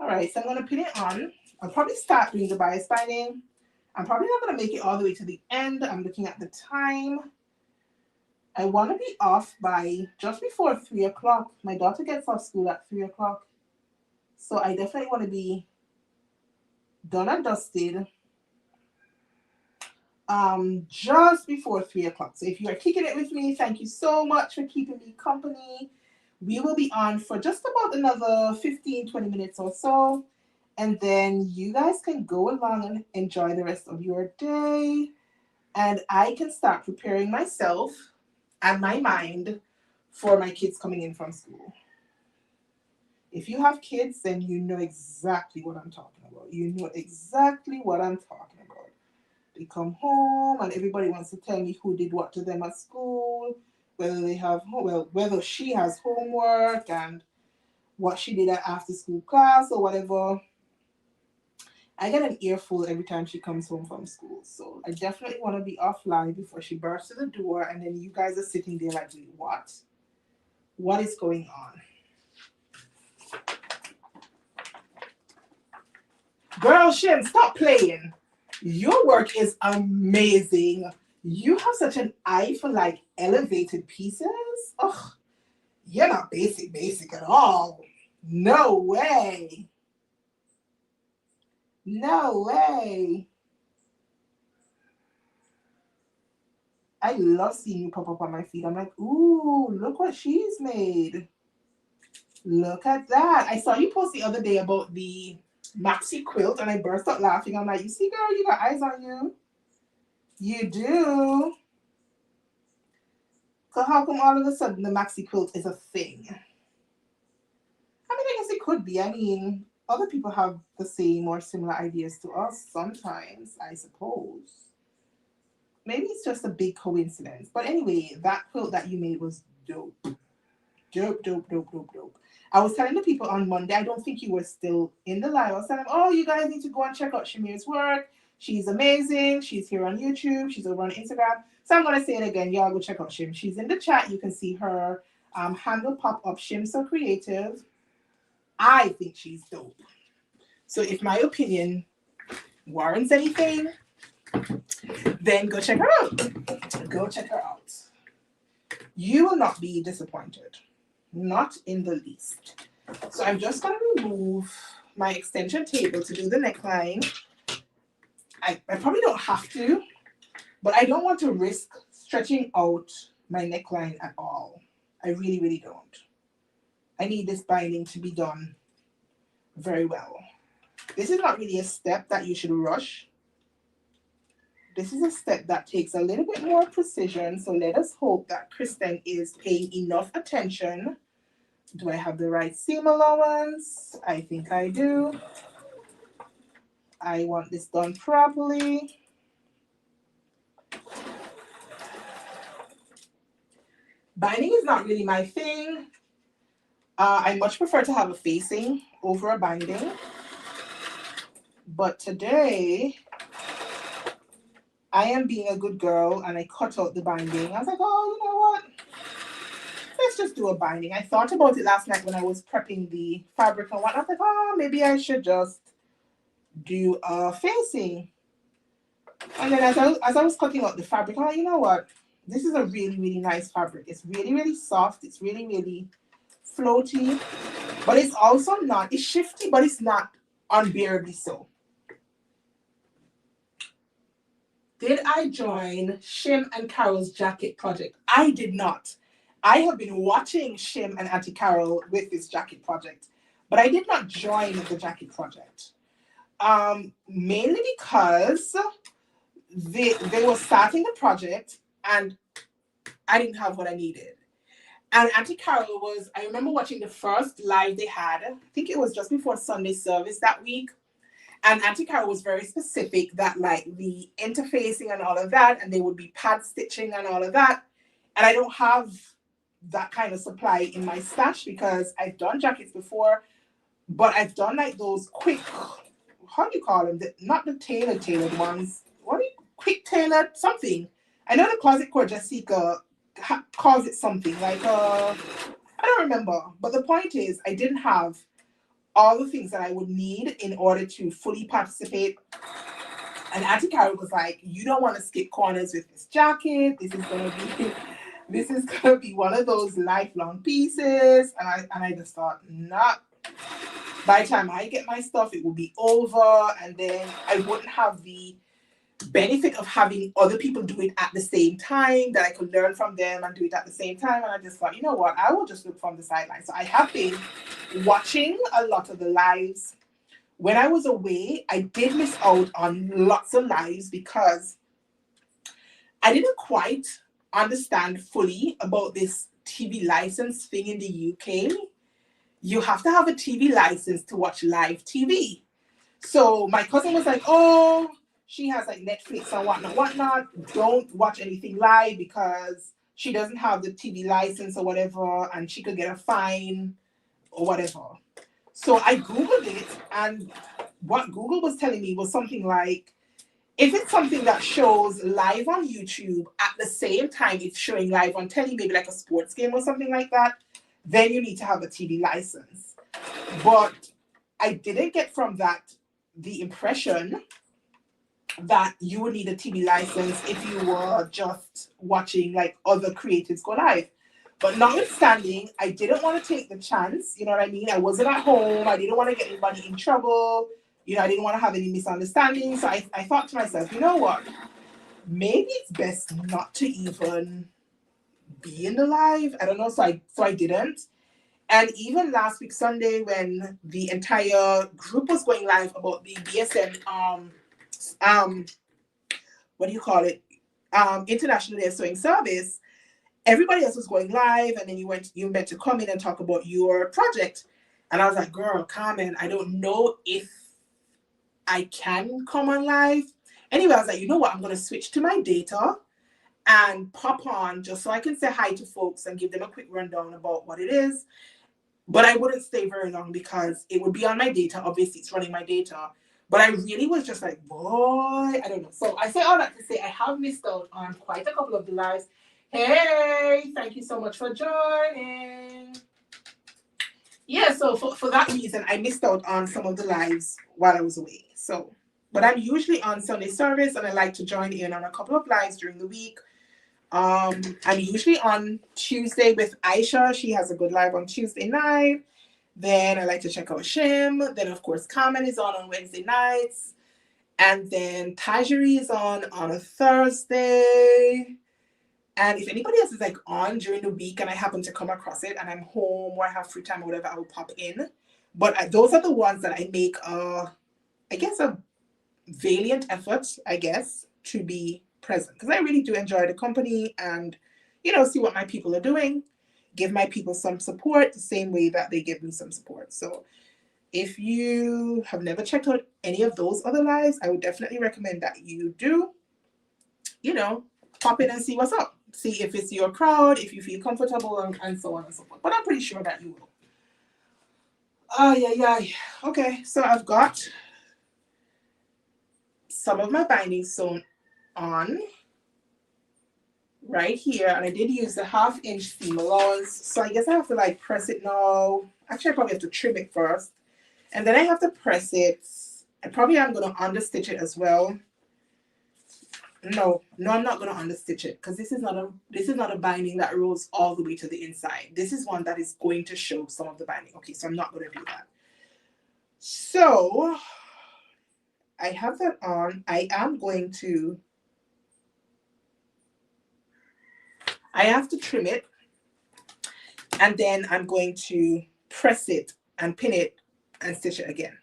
All right, so I'm going to pin it on. I'll probably start doing the bias binding. I'm probably not going to make it all the way to the end. I'm looking at the time. I want to be off by just before 3 o'clock. My daughter gets off school at 3 o'clock. So I definitely want to be done and dusted just before 3 o'clock. So if you are kicking it with me, thank you so much for keeping me company. We will be on for just about another 15-20 minutes or so, and then you guys can go along and enjoy the rest of your day, and I can start preparing myself and my mind for my kids coming in from school. If you have kids, then you know exactly what I'm talking about. You know exactly what I'm talking about. They come home and everybody wants to tell me who did what to them at school, whether they have, well, whether she has homework and what she did at after school class or whatever. I get an earful every time she comes home from school. So I definitely want to be offline before she bursts to the door and then you guys are sitting there like, what? What is going on? Girl, Shem, stop playing. Your work is amazing. You have such an eye for like elevated pieces. Ugh, you're not basic at all. No way. No way. I love seeing you pop up on my feed. I'm like, ooh, look what she's made. Look at that. I saw you post the other day about the maxi quilt and I burst out laughing. I'm like, you see, girl, you got eyes on you. You do. So how come all of a sudden the maxi quilt is a thing? I mean, I guess it could be. I mean, other people have the same or similar ideas to us sometimes, I suppose. Maybe it's just a big coincidence. But anyway, that quilt that you made was dope. Dope, dope, dope, dope, dope. I was telling the people on Monday, I don't think you were still in the live. I was telling them, oh, you guys need to go and check out Shamir's work. She's amazing. She's here on YouTube. She's over on Instagram. So I'm going to say it again. Y'all go check out Shim. She's in the chat. You can see her handle pop up, Shim So Creative. I think she's dope. So if my opinion warrants anything, then go check her out. Go check her out. You will not be disappointed. Not in the least. So I'm just going to remove my extension table to do the neckline. I probably don't have to, but I don't want to risk stretching out my neckline at all. I really, really don't. I need this binding to be done very well. This is not really a step that you should rush. This is a step that takes a little bit more precision. So let us hope that Kristen is paying enough attention. Do I have the right seam allowance? I think I do. I want this done properly. Binding is not really my thing. I much prefer to have a facing over a binding. But today, I am being a good girl and I cut out the binding. I was like, oh, you know what? Let's just do a binding. I thought about it last night when I was prepping the fabric and whatnot. I was like, oh, maybe I should just do a facing. And then as I was cutting out the fabric, I'm like, you know what? This is a really, really nice fabric. It's really, really soft. It's really, really floaty. But it's also not, it's shifty, but it's not unbearably so. Did I join Shim and Carol's jacket project? I did not. I have been watching Shim and Auntie Carol with this jacket project, but I did not join the jacket project. Mainly because they were starting the project and I didn't have what I needed. And Auntie Carol was, I remember watching the first live they had. I think it was just before Sunday service that week. And Auntie Carol was very specific that like the interfacing and all of that, and they would be pad stitching and all of that. And I don't have that kind of supply in my stash because I've done jackets before, but I've done like those quick, how do you call them? Not the tailored ones. What do you, quick tailored something? I know the Closet Core Jessica calls it something like I don't remember, but the point is I didn't have all the things that I would need in order to fully participate. And Auntie Carol was like, you don't want to skip corners with this jacket. This is gonna be one of those lifelong pieces. And I just thought, nah. By the time I get my stuff, it will be over, and then I wouldn't have the benefit of having other people do it at the same time, that I could learn from them and do it at the same time. And I just thought, you know what, I will just look from the sidelines. So I have been watching a lot of the lives. When I was away, I did miss out on lots of lives because I didn't quite understand fully about this TV license thing in the UK. You have to have a TV license to watch live TV. So my cousin was like, oh, she has like Netflix and whatnot. Don't watch anything live because she doesn't have the TV license or whatever, and she could get a fine or whatever. So I Googled it, and what Google was telling me was something like, if it's something that shows live on YouTube at the same time it's showing live on telly, maybe like a sports game or something like that, then you need to have a TV license. But I didn't get from that the impression that you would need a TV license if you were just watching like other creatives go live. But notwithstanding, I didn't want to take the chance, you know what I mean? I wasn't at home, I didn't want to get anybody in trouble, you know, I didn't want to have any misunderstandings. So I thought to myself, you know what? Maybe it's best not to even be in the live. I don't know, so I didn't. And even last week Sunday, when the entire group was going live about the BSM what do you call it? International Day of Sewing Service, everybody else was going live, and then you meant to come in and talk about your project. And I was like, girl, Carmen, I don't know if I can come on live. Anyway, I was like, you know what? I'm going to switch to my data and pop on just so I can say hi to folks and give them a quick rundown about what it is. But I wouldn't stay very long because it would be on my data. Obviously, it's running my data. But I really was just like, boy, I don't know. So I say all that to say I have missed out on quite a couple of the lives. Hey, thank you so much for joining. Yeah, so for that reason, I missed out on some of the lives while I was away. So, but I'm usually on Sunday service, and I like to join in on a couple of lives during the week. I'm usually on Tuesday with Aisha. She has a good live on Tuesday night. Then I like to check out Shim. Then, of course, Carmen is on Wednesday nights. And then Tajiri is on a Thursday. And if anybody else is like on during the week and I happen to come across it and I'm home or I have free time or whatever, I will pop in. But those are the ones that I make, I guess, a valiant effort, I guess, to be present. Because I really do enjoy the company and, you know, see what my people are doing. Give my people some support the same way that they give me some support. So if you have never checked out any of those other lives, I would definitely recommend that you do, you know, pop in and see what's up. See if it's your crowd, if you feel comfortable, and so on and so forth. But I'm pretty sure that you will. Yeah. Okay, so I've got some of my bindings sewn on right here, and I did use the 1/2 inch seam allowance, so I guess I have to press it now. Actually, I probably have to trim it first, and then I have to press it I probably am going to understitch it as well. No, I'm not going to understitch it because this is not a binding that rolls all the way to the inside. This is one that is going to show some of the binding. Okay, so I'm not going to do that. So I have that on. I have to trim it, and then I'm going to press it and pin it and stitch it again.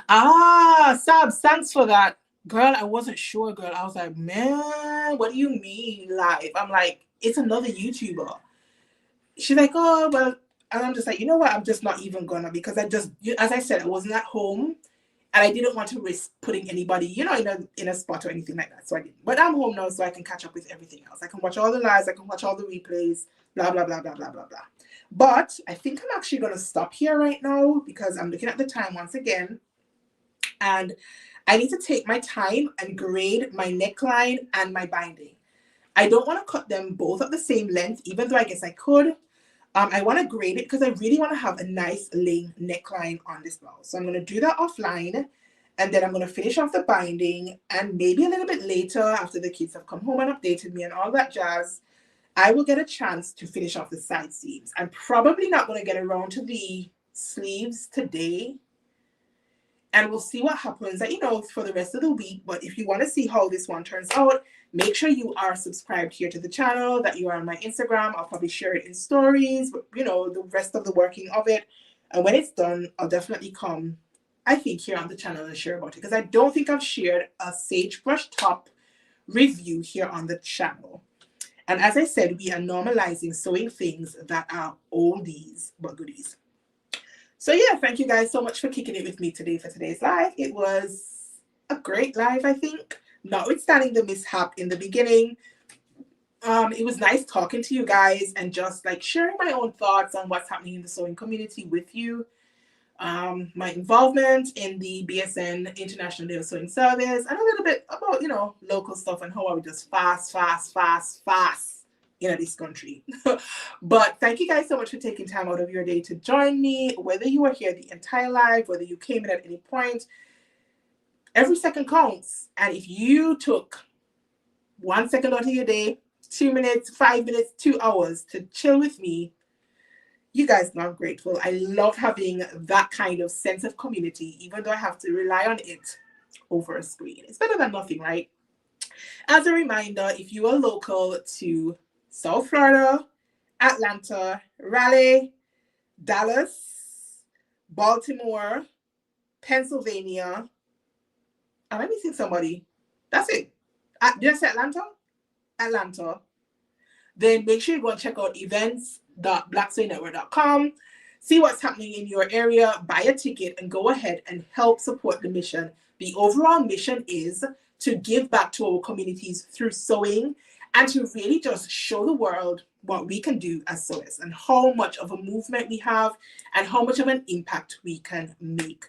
Sabs, thanks for that. Girl, I wasn't sure, girl. I was like, man, what do you mean live? I'm like, it's another YouTuber. She's like, oh, well, and I'm just like, you know what? I'm just not even gonna, because as I said, I wasn't at home and I didn't want to risk putting anybody, in a spot or anything like that. So I didn't. But I'm home now, so I can catch up with everything else. I can watch all the lives, I can watch all the replays, blah, blah, blah, blah, blah, blah, blah. But I think I'm actually gonna stop here right now because I'm looking at the time once again. And I need to take my time and grade my neckline and my binding. I don't want to cut them both at the same length, even though I guess I could. I want to grade it because I really want to have a nice laying neckline on this blouse. So I'm going to do that offline, and then I'm going to finish off the binding, and maybe a little bit later after the kids have come home and updated me and all that jazz, I will get a chance to finish off the side seams. I'm probably not going to get around to the sleeves today, and we'll see what happens, for the rest of the week. But if you want to see how this one turns out, make sure you are subscribed here to the channel, that you are on my Instagram. I'll probably share it in stories, but, the rest of the working of it. And when it's done, I'll definitely come, I think, here on the channel and share about it, because I don't think I've shared a Sagebrush top review here on the channel. And as I said, we are normalizing sewing things that are oldies but goodies. So yeah, thank you guys so much for kicking it with me today for today's live. It was a great live, I think, notwithstanding the mishap in the beginning. It was nice talking to you guys and just like sharing my own thoughts on what's happening in the sewing community with you. My involvement in the BSN International Day of Sewing Service, and a little bit about, local stuff and how I would just fast in this country. But thank you guys so much for taking time out of your day to join me, whether you were here the entire live, whether you came in at any point. Every second counts. And if you took 1 second out of your day, 2 minutes, 5 minutes, 2 hours to chill with me, you guys know I'm grateful. I love having that kind of sense of community, even though I have to rely on it over a screen. It's better than nothing, right? As a reminder, if you are local to South Florida, Atlanta, Raleigh, Dallas, Baltimore, Pennsylvania, am I missing somebody? That's it. Did I say Atlanta? Atlanta. Then make sure you go and check out events.blacksewingnetwork.com. See what's happening in your area, buy a ticket, and go ahead and help support the mission. The overall mission is to give back to our communities through sewing and to really just show the world what we can do as sewers and how much of a movement we have and how much of an impact we can make.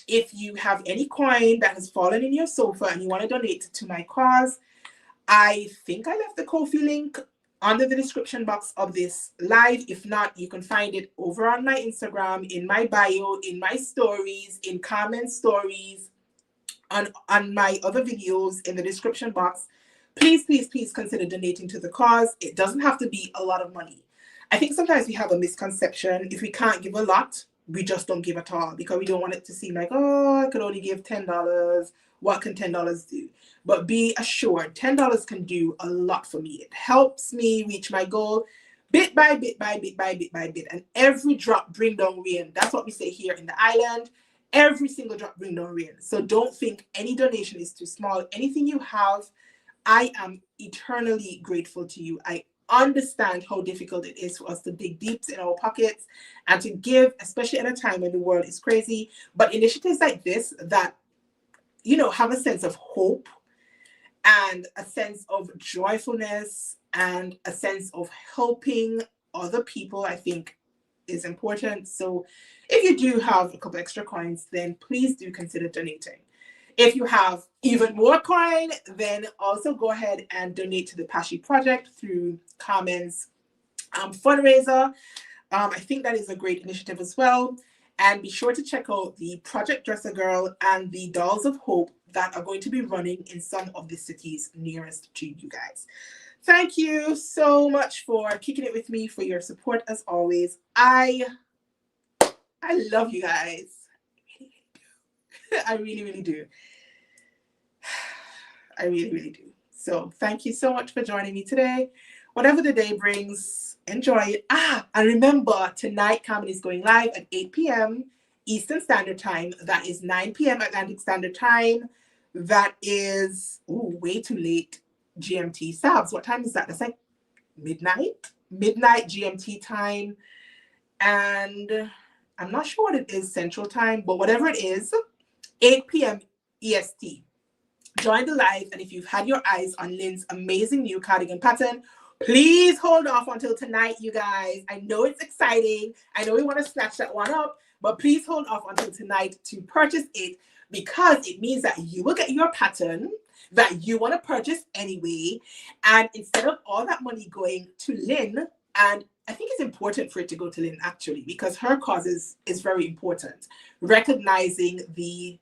If you have any coin that has fallen in your sofa and you want to donate to my cause, I think I left the Ko-fi link under the description box of this live. If not, you can find it over on my Instagram, in my bio, in my stories, in comment stories, on my other videos in the description box. Please, please, please consider donating to the cause. It doesn't have to be a lot of money. I think sometimes we have a misconception. If we can't give a lot, we just don't give at all, because we don't want it to seem like, oh, I could only give $10. What can $10 do? But be assured, $10 can do a lot for me. It helps me reach my goal bit by bit by bit by bit by bit. And every drop bring down rain. That's what we say here in the island. Every single drop bring down rain. So don't think any donation is too small. Anything you have, I am eternally grateful to you. I understand how difficult it is for us to dig deep in our pockets and to give, especially at a time when the world is crazy. But initiatives like this that, have a sense of hope and a sense of joyfulness and a sense of helping other people, I think is important. So if you do have a couple extra coins, then please do consider donating. If you have even more coin, then also go ahead and donate to the Pashi Project through Carmen's fundraiser. I think that is a great initiative as well. And be sure to check out the Project Dresser Girl and the Dolls of Hope that are going to be running in some of the cities nearest to you guys. Thank you so much for kicking it with me, for your support as always. I love you guys. I really, really do. I really, really do. So thank you so much for joining me today. Whatever the day brings, enjoy it. And remember, tonight Carmen is going live at 8 p.m. Eastern Standard Time. That is 9 p.m. Atlantic Standard Time. That is way too late GMT. Sabs, what time is that? That's like midnight GMT time. And I'm not sure what it is Central Time, but whatever it is, 8 p.m. EST. Join the live, and if you've had your eyes on Lynn's amazing new cardigan pattern, please hold off until tonight, you guys. I know it's exciting. I know we want to snatch that one up, but please hold off until tonight to purchase it, because it means that you will get your pattern that you want to purchase anyway. And instead of all that money going to Lynn, and I think it's important for it to go to Lynn actually, because her cause is very important. Recognizing the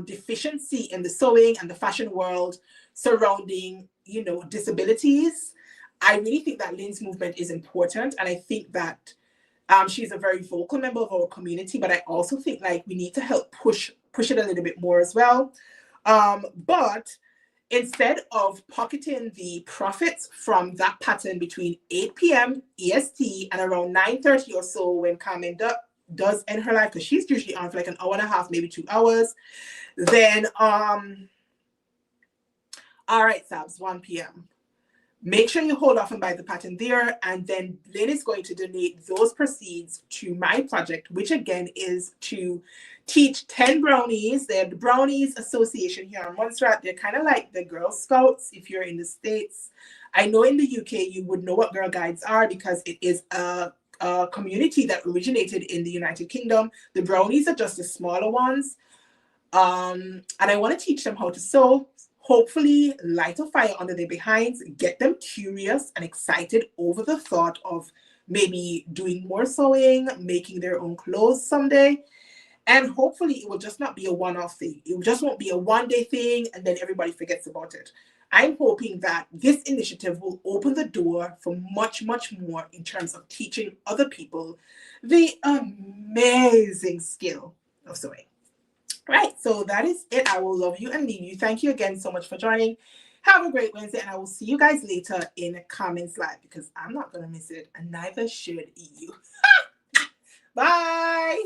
deficiency in the sewing and the fashion world surrounding, disabilities. I really think that Lynn's movement is important, and I think that she's a very vocal member of our community, but I also think we need to help push it a little bit more as well. But instead of pocketing the profits from that pattern between 8 p.m. EST and around 9:30 or so when Carmen does end her life, because she's usually on for like an hour and a half, maybe 2 hours, then all right, Sabs, 1 p.m. Make sure you hold off and buy the pattern there, and then Lynn is going to donate those proceeds to my project, which again is to teach 10 brownies. They're the Brownies Association here on Montserrat. They're kind of like the Girl Scouts if you're in the States. I know in the UK you would know what Girl Guides are, because it is a community that originated in the United Kingdom. The Brownies are just the smaller ones. And I want to teach them how to sew, hopefully light a fire under their behinds, get them curious and excited over the thought of maybe doing more sewing, making their own clothes someday. And hopefully it will just not be a one-off thing. It just won't be a one-day thing and then everybody forgets about it. I'm hoping that this initiative will open the door for much, much more in terms of teaching other people the amazing skill of sewing. Right, so that is it. I will love you and leave you. Thank you again so much for joining. Have a great Wednesday, and I will see you guys later in Carmen's live, because I'm not going to miss it, and neither should you. Bye.